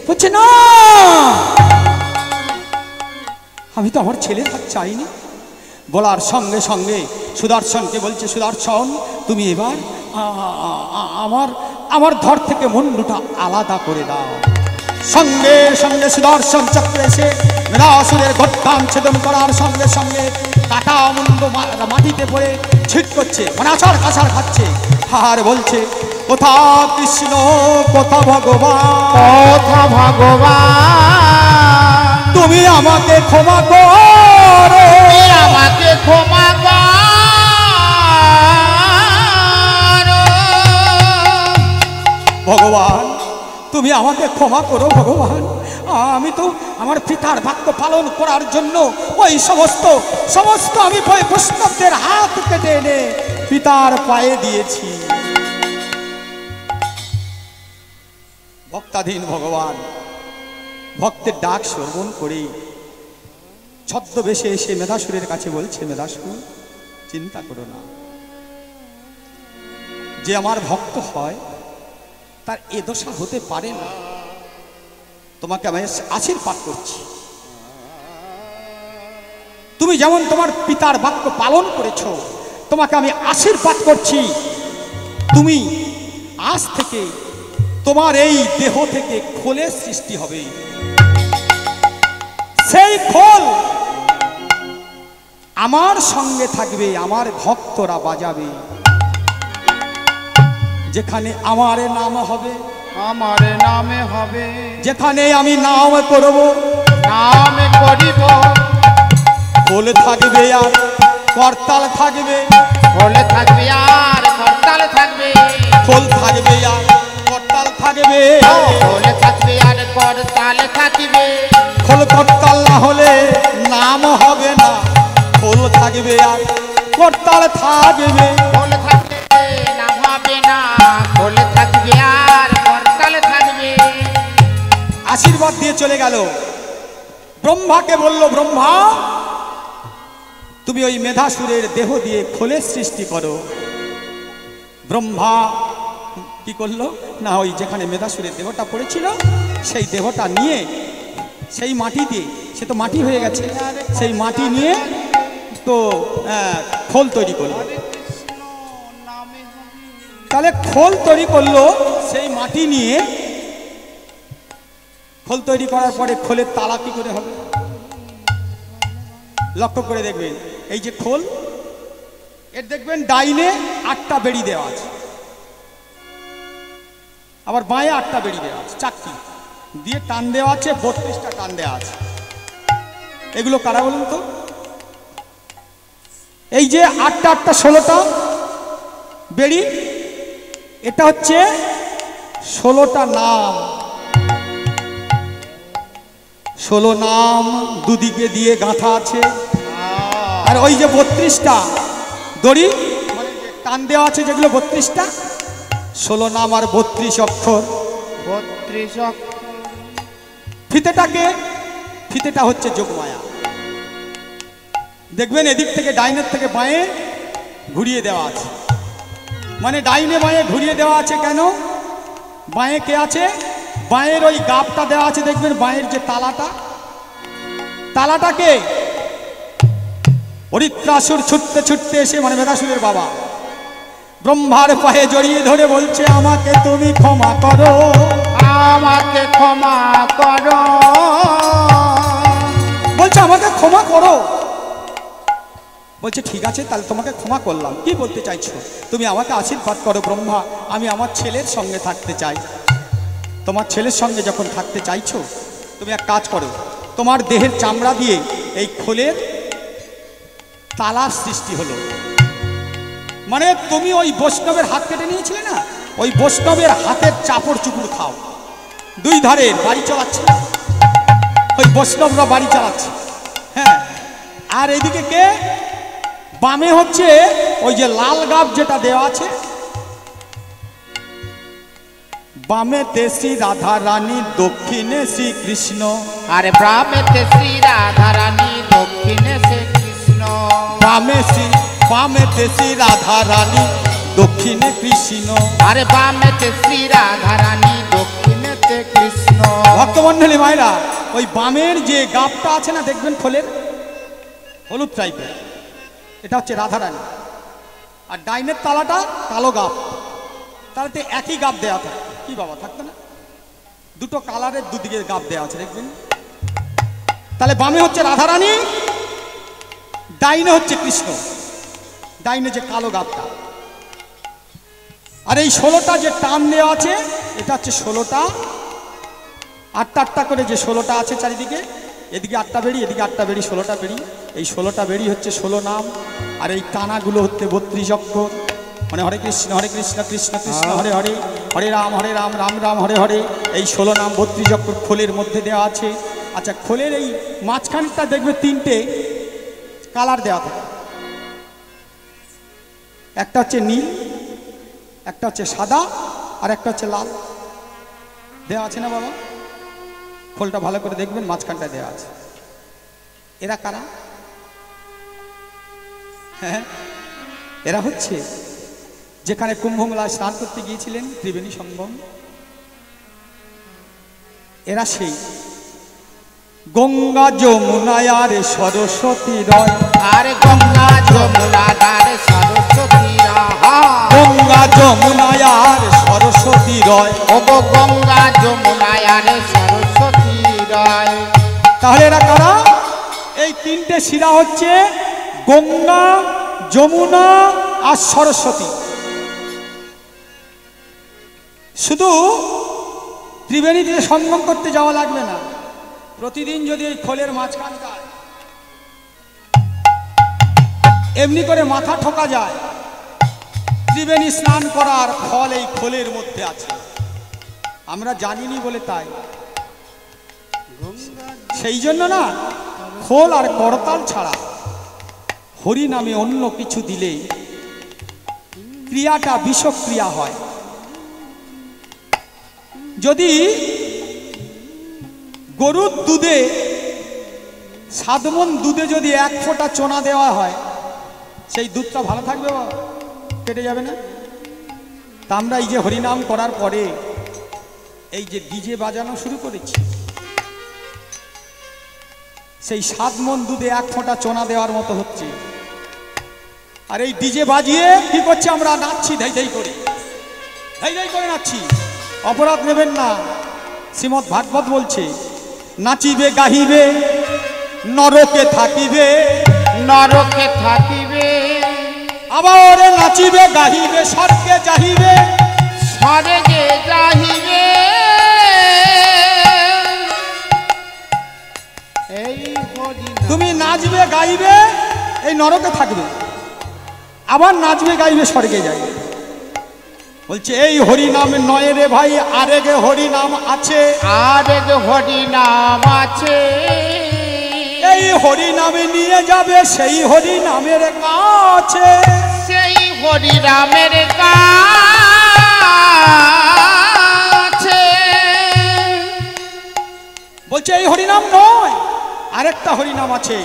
বলছে না, আমি তো আমার ছেলের হাত চাইনি। বলার সঙ্গে সঙ্গে সুদর্শনকে বলছে, সুদর্শন তুমি এবার আমার ধর থেকে মুন্ডুটা আলাদা করে দাও। সঙ্গে সঙ্গে সুদর্শন চক্রে এসে মেধাসুরের গর্দান ছেদন করার সঙ্গে সঙ্গে কাটা মুন্ডু মাটিতে পড়ে ছিট করছে, মানে আছাড় কাছাড় খাচ্ছে, আর বলছে, কোথা কৃষ্ণ কোথা ভগবান, কথা ভগবান, তুমি আমাকে ক্ষমা করো, তুমি আমাকে ক্ষমা করো, ভগবান তুমি আমাকে ক্ষমা করো ভগবান। আমি তো আমার পিতার বাক্য পালন করার জন্য ওই সমস্ত আমি বৈষ্ণবদের হাত কেটে এনে পিতার পায়ে দিয়েছি। ভক্তাধীন ভগবান ভক্তের ডাক শ্রবণ করে ছদ্মবেশে এসে মেধাসুরের কাছে বলছে, মেধাসুর চিন্তা করো না, যে আমার ভক্ত হয় তার এ দশা হতে পারে না। তোমাকে আমি আশীর্বাদ করছি, তুমি যেমন তোমার পিতার বাক্য পালন করেছ, তোমাকে আমি আশীর্বাদ করছি, তুমি আজ থেকে তোমার এই দেহ থেকে খোলের সৃষ্টি হবে, সেই খোল আমার সঙ্গে থাকবে, আমার ভক্তরা বাজাবে। যেখানে আমার নাম হবে, আমার নামে হবে, যেখানে আমি নাম করব, নাম করিব, খোল থাকবে আর করতাল থাকবে, খোল থাকবে আর করতাল থাকবে, খোল থাকবে আর করতাল থাকবে, খোল থাকবে আর করতাল থাকবে। খোল করতাল না হলে নাম হবে না, খোল থাকবে আর করতাল থাকবে। খোল থাকবে নাম হবে না, খোল থাকবে আর করতাল থাকবে। আশীর্বাদ দিয়ে চলে গেল। ব্রহ্মাকে বলল, ব্রহ্মা তুমি ওই মেধাসুরের দেহ দিয়ে খোলের সৃষ্টি করো। ব্রহ্মা কি করলো না, ওই যেখানে মেধাসুরের দেহটা পড়েছিল সেই দেহটা নিয়ে সেই মাটি দিয়ে, সে তো মাটি হয়ে গেছে, সেই মাটি নিয়ে তো খোল তৈরি করলো। তাহলে খোল তৈরি করলো, সেই মাটি নিয়ে খোল তৈরি করার পরে খোলের তালা কি করে হবে? লক্ষ্য করে দেখবেন, এই যে খোল, এর দেখবেন ডাইনে 8টা বেড়ি দেওয়া আছে, আবার বাঁয়ে 8টা বেড়ি দেওয়া আছে, চাকতি দিয়ে টান দেওয়া আছে, 32টা টান দেওয়া আছে। এগুলো কারা বলুন তো? এই যে 8টা 8টা 16টা বেড়ি, এটা হচ্ছে 16টা নাম। 16 নাম দুদিকে দিয়ে গাঁথা আছে। আর ওই যে 32টা দড়ি মানে টান দেওয়া আছে, যেগুলো 32টা, 16 নাম আর 32 অক্ষর। 32 অক্ষর। ফিতেটা হচ্ছে যোগমায়া। দেখবেন এদিক থেকে ডাইনের থেকে বাঁয়ে ঘুরিয়ে দেওয়া আছে, মানে ডাইনে বাঁয়ে ঘুরিয়ে দেওয়া আছে কেন? বাঁয়ে কে আছে? বাঁয়ের ওই গাবটা দেওয়া আছে, দেখবেন বাঁয়ের যে তালাটাকে হরিত্রাসুর ছুটতে ছুটতে এসে, মানে মেধাসুরের বাবা, ব্রহ্মার পায়ে জড়িয়ে ধরে বলছে, আমাকে তুমি ক্ষমা করো, আমাকে ক্ষমা করো, বলছে আমাকে ক্ষমা করো। বলছে ঠিক আছে, তাহলে তোমাকে ক্ষমা করলাম। কি বলতে চাইছো? তুমি আমাকে আশীর্বাদ করো ব্রহ্মা, আমি আমার ছেলের সঙ্গে থাকতে চাই। তোমার ছেলের সঙ্গে যখন থাকতে চাইছো, তুমি এক কাজ করো, তোমার দেহের চামড়া দিয়ে এই খোলের তালার সৃষ্টি হলো। মানে তুমি ওই বৈষ্ণবের হাত কেটে নিয়েছিলে না, ওই বৈষ্ণবের হাতের চাপড় চুপুর খাও। 2 ধারের বাড়ি চালাচ্ছে, ওই বৈষ্ণবরা বাড়ি চালাচ্ছে। হ্যাঁ, আর এদিকে কে? বামে হচ্ছে ওই যে লাল গাব যেটা দেওয়া আছে, বামেতে শ্রী রাধা রানী, দক্ষিণে শ্রী কৃষ্ণ। আরে বামেতে শ্রী রাধা রানী, দক্ষিণে শ্রী কৃষ্ণ। বামেতে শ্রী রাধা রানী, দক্ষিণে কৃষ্ণ। আরে বামেতে শ্রী রাধা রানী, দক্ষিণেতে কৃষ্ণ। ভক্তমণ্ডলী মায়েরা, ওই বামের যে গাবটা আছে না, দেখবেন খোলের হলুদ টাইপের, এটা হচ্ছে রাধা রানী। আর ডাইনের তালাটা কালো গাব, তাহলে একই গাব দেওয়া থাকে। কি বাবা, থাকতো না? 2টো কালারের 2 দিকে গাব দেওয়া আছে, দেখবেন। তাহলে বামে হচ্ছে রাধা রানী, ডাইনে হচ্ছে কৃষ্ণ, ডাইনে যে কালো গাবটা। আর এই 16টা যে টান দেওয়া আছে, এটা হচ্ছে 16টা 8টা 8টা করে যে 16টা আছে চারিদিকে, এদিকে 8টা বেড়ি, এদিকে 8টা বেড়ি, 16টা বেড়ি। এই 16টা বেড়ি হচ্ছে 16 নাম, আর এই টানাগুলো হচ্ছে 32 অক্ষর। মানে হরে কৃষ্ণ কৃষ্ণ কৃষ্ণ হরে হরে, হরে রাম রাম রাম হরে হরে। এই 16 নাম 32 অক্ষর খোলের মধ্যে দেওয়া আছে। আচ্ছা, খোলের এই মাঝখানটা দেখবে 3টে কালার দেওয়া থাকে, একটা হচ্ছে নীল, একটা হচ্ছে সাদা, আর একটা হচ্ছে লাল দেওয়া আছে না বাবা? খোলটা ভালো করে দেখবেন, মাঝখানটা দেওয়া আছে। এরা কারা? হ্যাঁ, এরা হচ্ছে যেখানে কুম্ভ মেলায় স্নান করতে গিয়েছিলেন ত্রিবেণী সঙ্গম, এরা সেই গঙ্গা যমুনায় আর সরস্বতী রয়। আরে গঙ্গা যমুনা রে সরস্বতী রায়, গঙ্গা যমুনায় আর সরস্বতী রয়। ও গঙ্গা যমুনা রে সরস্বতী রায়। তাহলে এরা কারা? এই তিনটে শিরা হচ্ছে গঙ্গা, যমুনা আর সরস্বতী। শুধু ত্রিবেণীতে সঙ্গম করতে যাওয়া লাগবে না, প্রতিদিন যদি এই খোলের মাঝখানটায় এমনি করে মাথা ঠোকা যায়, ত্রিবেণী স্নান করার ফল এই খোলের মধ্যে আছে। আমরা জানিনি বলে তাই, সেই জন্য না খোল আর করতাল ছাড়া হরি নামে অন্য কিছু দিলে ক্রিয়াটা বিষক্রিয়া হয়। যদি গরুর দুধে 7 মণ দুধে যদি 1 ফোঁটা চোনা দেওয়া হয়, সেই দুধটা ভালো থাকবে বা কেটে যাবে না? তা আমরা এই যে হরিনাম করার পরে এই যে ডিজে বাজানো শুরু করেছি, সেই 7 মণ দুধে 1 ফোঁটা চোনা দেওয়ার মতো হচ্ছে। আর এই ডিজে বাজিয়ে কি করছে? আমরা নাচছি, ধাই ধাই করে, ধাই ধাই করে নাচছি। অপরাধ নেবেন না, শ্রীমদ্ ভাগবত বলছে, নাচিবে গাহিবে নরকে থাকিবে, নরকে থাকিবে, আবার নাচিবে গাহিবে স্বর্গে যাহিবে, স্বর্গে যাহিবে। এই তুমি নাচবে গাইবে এই নরকে থাকবে, আবার নাচবে গাইবে স্বর্গে যাইবে। বলছে এই হরি নাম নয় রে ভাই, আরেক হরি নাম আছে, আরেক হরি নাম আছে। এই হরি নামে নিয়ে যাবে সেই হরি নামের কাছে, সেই হরি নামের কাছে। বলছে এই হরিনাম নয়, আরেকটা হরিনাম আছে,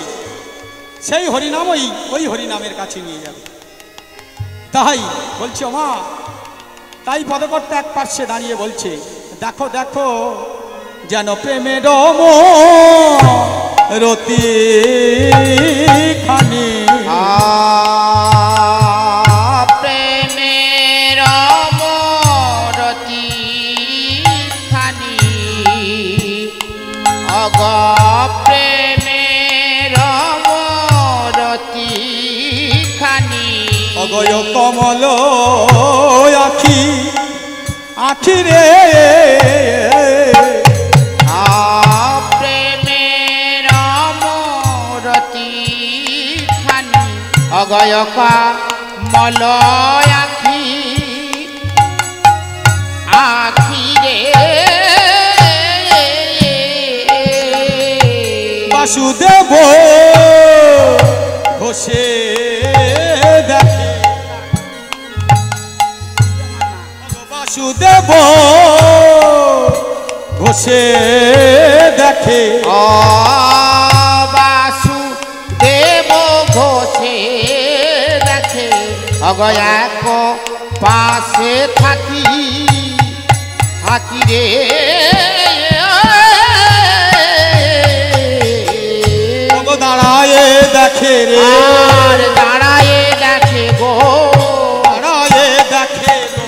সেই হরিনাম ওই হরিনামের কাছে নিয়ে যাবে। তাই বলছে মা, তাই পদকর্তা এক পার্শ্বে দাঁড়িয়ে বলছে, দেখো দেখো যেন প্রেমের রতি খানি, প্রেমের মরতি খানি, অগ প্রেমের মরতি খানি, অগয় কমল আখি আখি রে, প্রেমের মরতি খানি, অগয় কমল আখি আখি রে। বাসুদেব ঘোষে দেখে, বাসুদেব ঘোষে দেখে, বাসুদেব ঘোষে দেখে, অগয়াক পাশে থাকি থাকি রে। দাঁড়ায় দেখে রে, আর দাঁড়ায়ে দেখে গো, দাঁড়ায় দেখে গো,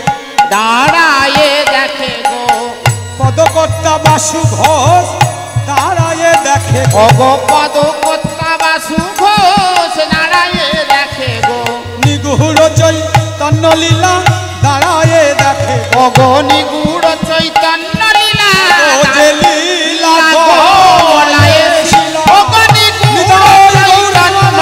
দাঁড়ায়ে দেখে গো, পদকর্তা বাসু ঘোষ দাঁড়ায় দেখে গো, অগ পদকর্তা বাসু ঘোষ দাঁড়ায়ে দেখে গো, নিগুড় চৈতন্য লীলা দাঁড়ায় দেখে গো, অগ নিগুড় চৈতন্য লীলা ও যে লীলা গলায় ছিল, অগ নিগুড় চৈতন্য লীলা,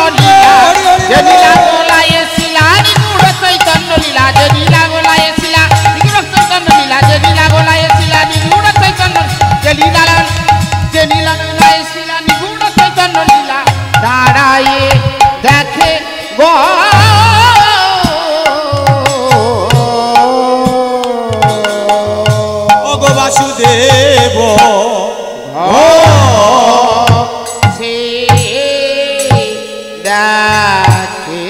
যে লীলা গলায় ছিল, নিগুড় চৈতন্য লীলা, যে লীলা গলায় ছিল, নিগুড় চৈতন্য লীলা, যে লীলা গলায় ছিল, নিগুড় চৈতন্য, যে লীলা গলায় ছিল, নিগুড় চৈতন্য লীলা দাঁড়ায়ে দেখে গো। বাসুদেব সে দেখে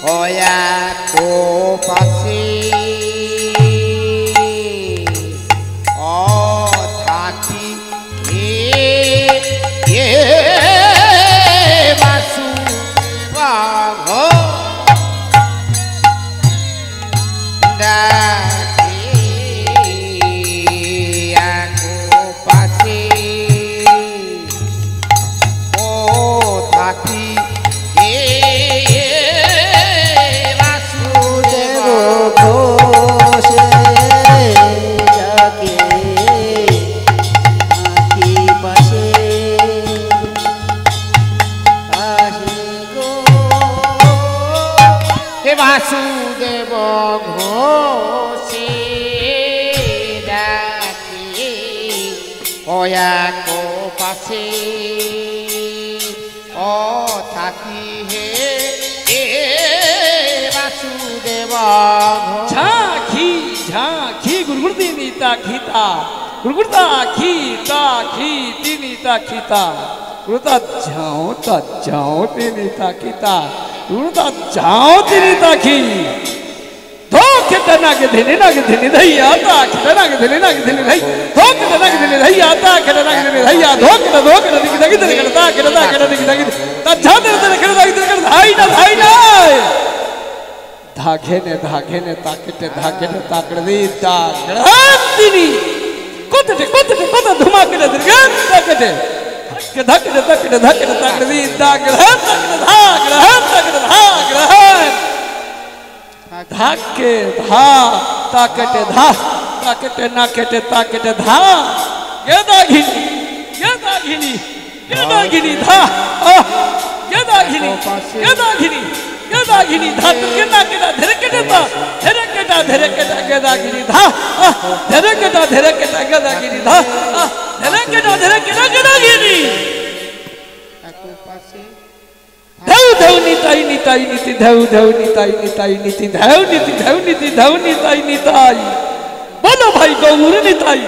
হয়া কো পাশে অ থাকি এ বাসু বাঘ দেখে পাশে থাকি হে বাসুদেব ঘোষে যাকে আঁকি পাশে আসে গো হে বাসুদেব ঘোষে ডাকে অয়াক পাশে ও থাকি হে এ বাসুদেব ঝাঁখি ঝাঁখি গুড়গুড়ি নিতা খিতা গুড়গুড়তা খিতা খিতি নিতা খিতা গুড়তা ঝাও তিনিতা খিতা গুড়তা ঝাও তিনিতা খি ধোকে নাগে ধিনি ধৈয়া তা খেতে নাগে ধিনি ধৈ ধোকে নাগে ধিনি ধৈয়া তা খেতে নাগে ধিনি ধৈয়া ধোকে দিকি দিকি দিকি তা খেতে দিকি দিকি তা ঝাতে খেতে দিকি দিকি ধাই না धागेने ताकटे ताकड़े दी ताकड़े कोते धुमाके दिरगन ताकटे धकटे ताकड़े दी ताकड़े ताकड़े धाके धा ताकटे ना केटे ताकटे धा गेदाघिनी धा गेदाघिनी गेदाघिनी धा केना केटा धरकेटा गेदाघिनी धा धरकेटा गेदाघिनी धा धरकेटा गेदाघिनी धौ निताई बोलो भाई गौर निताई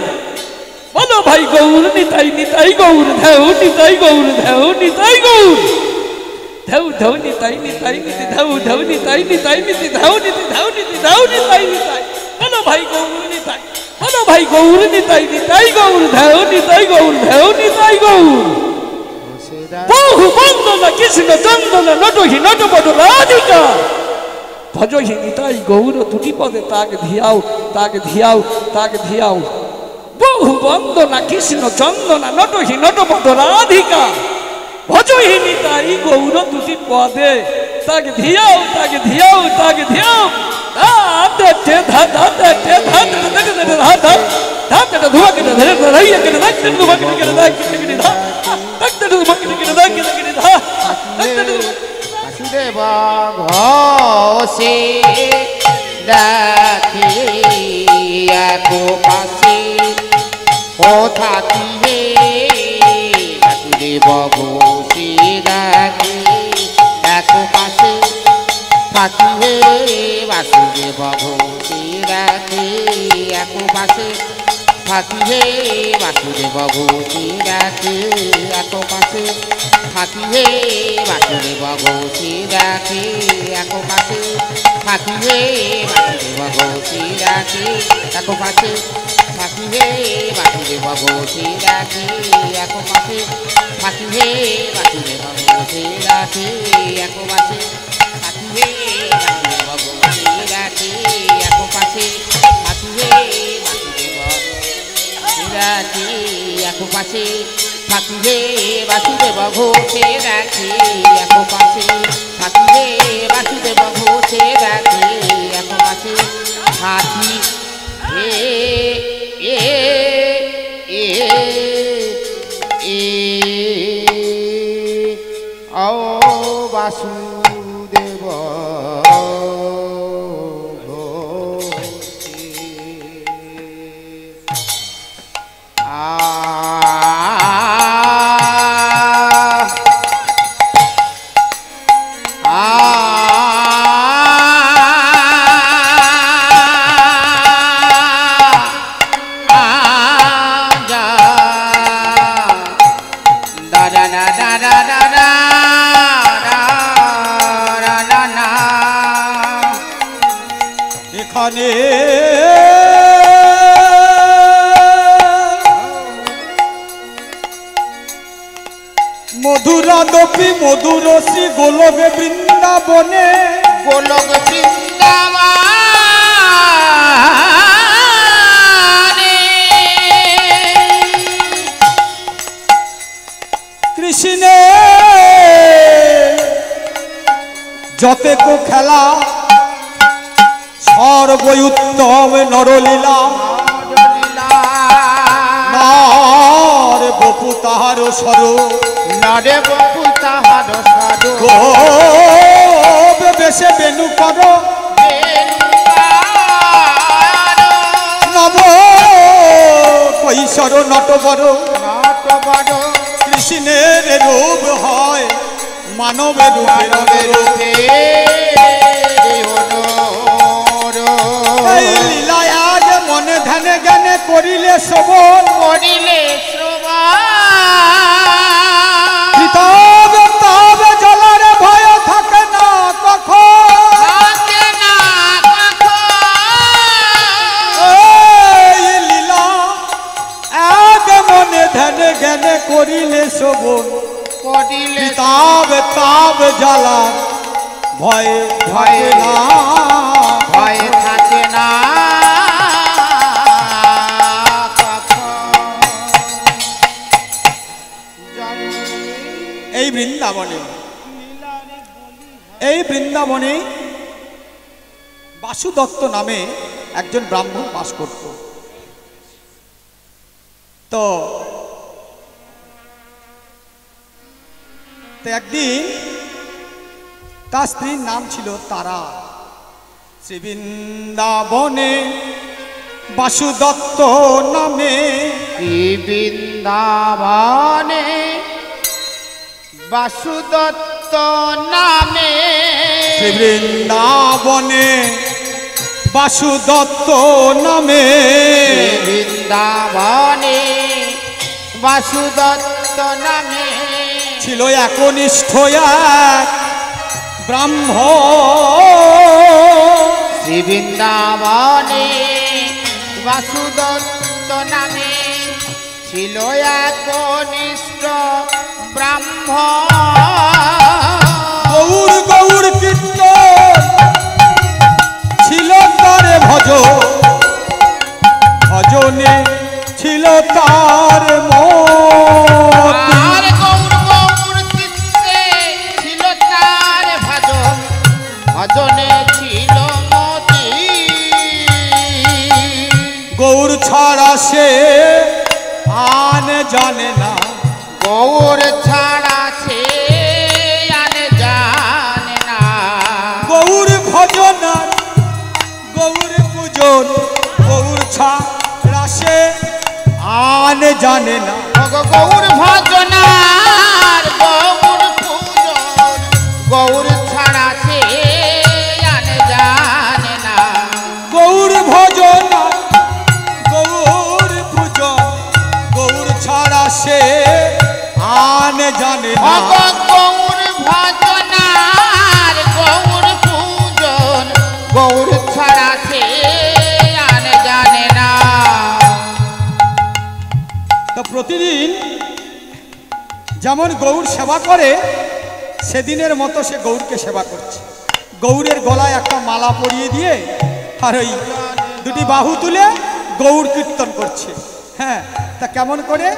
गौर धौ निताई गौर धौ निताई बोलो भाई गौर निताई गौर धौ निताई गौर बहु बंदन कृष्ण चंदन नटहि नटपट राधिका भजहि निताई गौर तुटी पदे ताक धियाओ बहु बंदन कृष्ण चंदन नटहि नटपट राधिका भजहि निताई गौर तुटी पदे ताक धियाओ धाते धुआ के धरे रहिए के धक धुआ के धा वासुदेव घोषे डाकिया को पासे हो थाकी हे वासुदेव घोषे डाकिया को पासे थाकी हे वासुदेव घोषे डाकिया को पासे थाकी हे वासुदेव घोषे डाकिया को पासे थाकी हे वासुदेव घोषे डाकिया को पासे थाकी हे वासुदेव घोषे डाकिया को पासे थाकी हे वासुदेव घोषे डाकिया को पासे थाकी हे वासुदेव घोषे डाकिया को पासे थाकी हे वासुदेव घोषे डाकिया को पासे थाकी हे वासुदेव डाकिया को पासे थाकी हे वासुदेव घोषे डाकिया को पासे थाकी हे वासुदेव घोषे डाकिया को पासे थाकी हे ओ वासुदेव মধুরাদপি মধুরসী গোলকে বৃন্দাবনে গোলক বৃন্দাবনে কৃষ্ণে যতেকো খেলা সর্বউত্তম নরলীলা নর বপু তাহার সর নরে বপু তাহার সর বেশে বেনু কর নব কৈশোর নটবর কৃষ্ণের রূপ হয় মানবের রূপে এই লীলায় আজ মনে ধ্যানে জ্ঞানে করিলে শ্রবণ তবে তবে জলের ভয় থাকে না কখন এই লীলা আজ মনে ধ্যানে জ্ঞানে করিলে শ্রবণ তবে তবে জ্বালার ভয়ে ভয়ে না ভয়ে থাকে না এই বৃন্দাবনে বাসু দত্ত নামে একজন ব্রাহ্মণ বাস করত। তো একদিন তার স্ত্রীর নাম ছিল তারা। শ্রী বৃন্দাবনে বাসু দত্ত নামে বৃন্দাবনে বাসু দত্ত নামে শ্রী বৃন্দাবনে বাসু দত্ত নামে বৃন্দাবনে বাসু দত্ত নামে ছিল একনিষ্ঠ এক ব্রাহ্মণ। শ্রী বৃন্দাবনে বাসু দত্ত নামে ছিল একনিষ্ঠ ব্রাহ্মণ। গৌর গৌর কীর্তন ছিল তার ভজনে ছিল তার মতি। আর গৌর গৌর চিত্তে ছিল তার ভজন ভজনে ছিল মতি। গৌর ছাড়া সে আন জানে না গৌর ছাড়া সে আন জানে না। গৌর ভজন গৌর পূজন গৌর ছাড়া সে আন জানে না। গৌর ভজনার গৌর পূজন গৌর ছাড়া সে আন জানে না। গৌর ভজন গৌর পূজন গৌর ছাড়া সে আন জানে না। গৌর ভজনার গৌর পূজন গৌর ছাড়া সে আন জানে না। তো প্রতিদিন যেমন গৌর সেবা করে সেদিনের মতো সে গৌরকে সেবা করছে। গৌরের গলায় একটা মালা পরিয়ে দিয়ে আর ওই দুটি বাহু তুলে গৌর কীর্তন করছে। হ্যাঁ, তা কেমন করে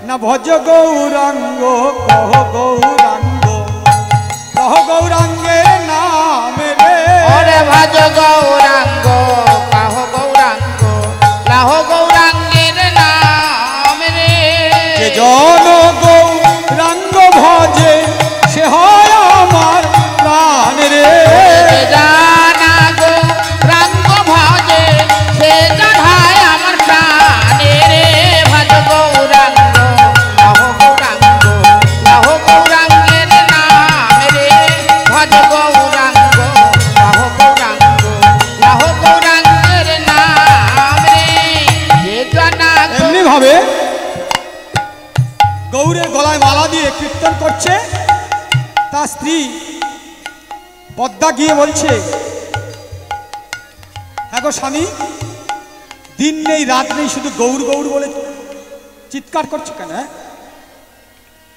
না ভজ গৌরাঙ্গ কহ গৌরাঙ্গ কহ গৌরাঙ্গের নাম রে। ওরে ভজ গৌরাঙ্গ কাহ গৌরাঙ্গ লাহ গৌরাঙ্গের নাম রে। যে জন গৌরাঙ্গ ভজে সে হয় আমার প্রাণ রে। জানা গৌরাঙ্গ ভজে সে চढ़ায় আমার প্রাণে রে। ভজ গৌরাঙ্গ লাহ গৌরাঙ্গ লাহ গৌরাঙ্গের নাম রে। ভজ গৌরাঙ্গ লাহ গৌরাঙ্গ লাহ গৌরাঙ্গের নাম রে। যে জানা এমনি ভাবে গৌরের গলায় মালা দিয়ে কীর্তন করছে। তার স্ত্রী পদ্মা গিয়ে বলছে, হ্যাঁ গো স্বামী, দিন নেই রাত নেই শুধু গৌর গৌর বলে চিৎকার করছো কেন?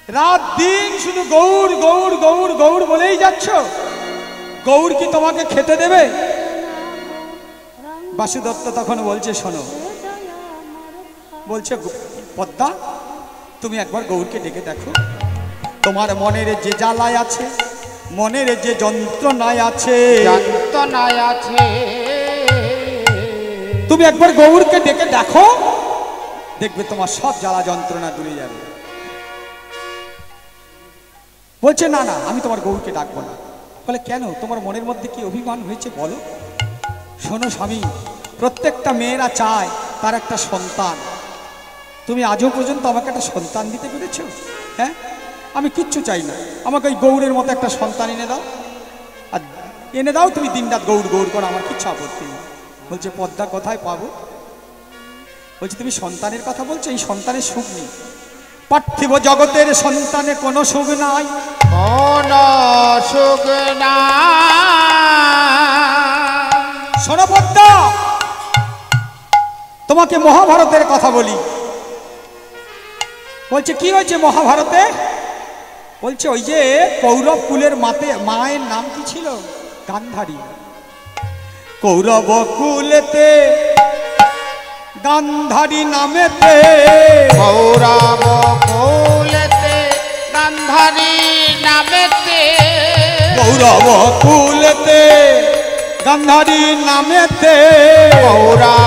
রাত দিন শুধু গৌর গৌর গৌর গৌর বলেই যাচ্ছ। গৌর কি তোমাকে খেতে দেবে? বাসু দত্ত তখন বলছে, শোনো, বলছে পদ্মা, তুমি একবার গৌরকে ডেকে দেখো। তোমার মনের যে জ্বালায় আছে, মনের যে যন্ত্রণায় আছে, যন্ত্রণায় আছে। তুমি একবার গৌরকে ডেকে দেখো, দেখবে তোমার সব জ্বালা যন্ত্রণা দূরে যাবে। বলছে না না, আমি তোমার গৌরকে ডাকবো না। বলে কেন, তোমার মনের মধ্যে কি অভিমান হয়েছে বলো। শোনো স্বামী, প্রত্যেকটা মেয়েরা চায় তার একটা সন্তান। তুমি আজও পর্যন্ত আমাকে একটা সন্তান দিতে পেরেছো? হ্যাঁ, আমি কিচ্ছু চাই না, আমাকে ওই গৌরের মতো একটা সন্তান এনে দাও, আর এনে দাও তুমি দিনরাত গৌর গৌর করো, আমার কিচ্ছু আপত্তি নেই। বলছে পদ্মা কোথায় পাবো? বলছে তুমি সন্তানের কথা বলছো, এই সন্তানের সুখ নেই, পার্থিব জগতের সন্তানে কোনো সুখ নাই, কোনো সুখ নাই। শোনো পদ্মা, তোমাকে মহাভারতের কথা বলি। বলছে কি হয়েছে মহাভারতে? বলছে ওই যে কৌরব কুলের মায়ের নাম কি ছিল? গান্ধারী। কৌরব কুলেতে গান্ধারী নামেতে, কৌরব কুলেতে গান্ধারী নামেতে, কৌরব কুলেতে গান্ধারী নামেতে, কৌরব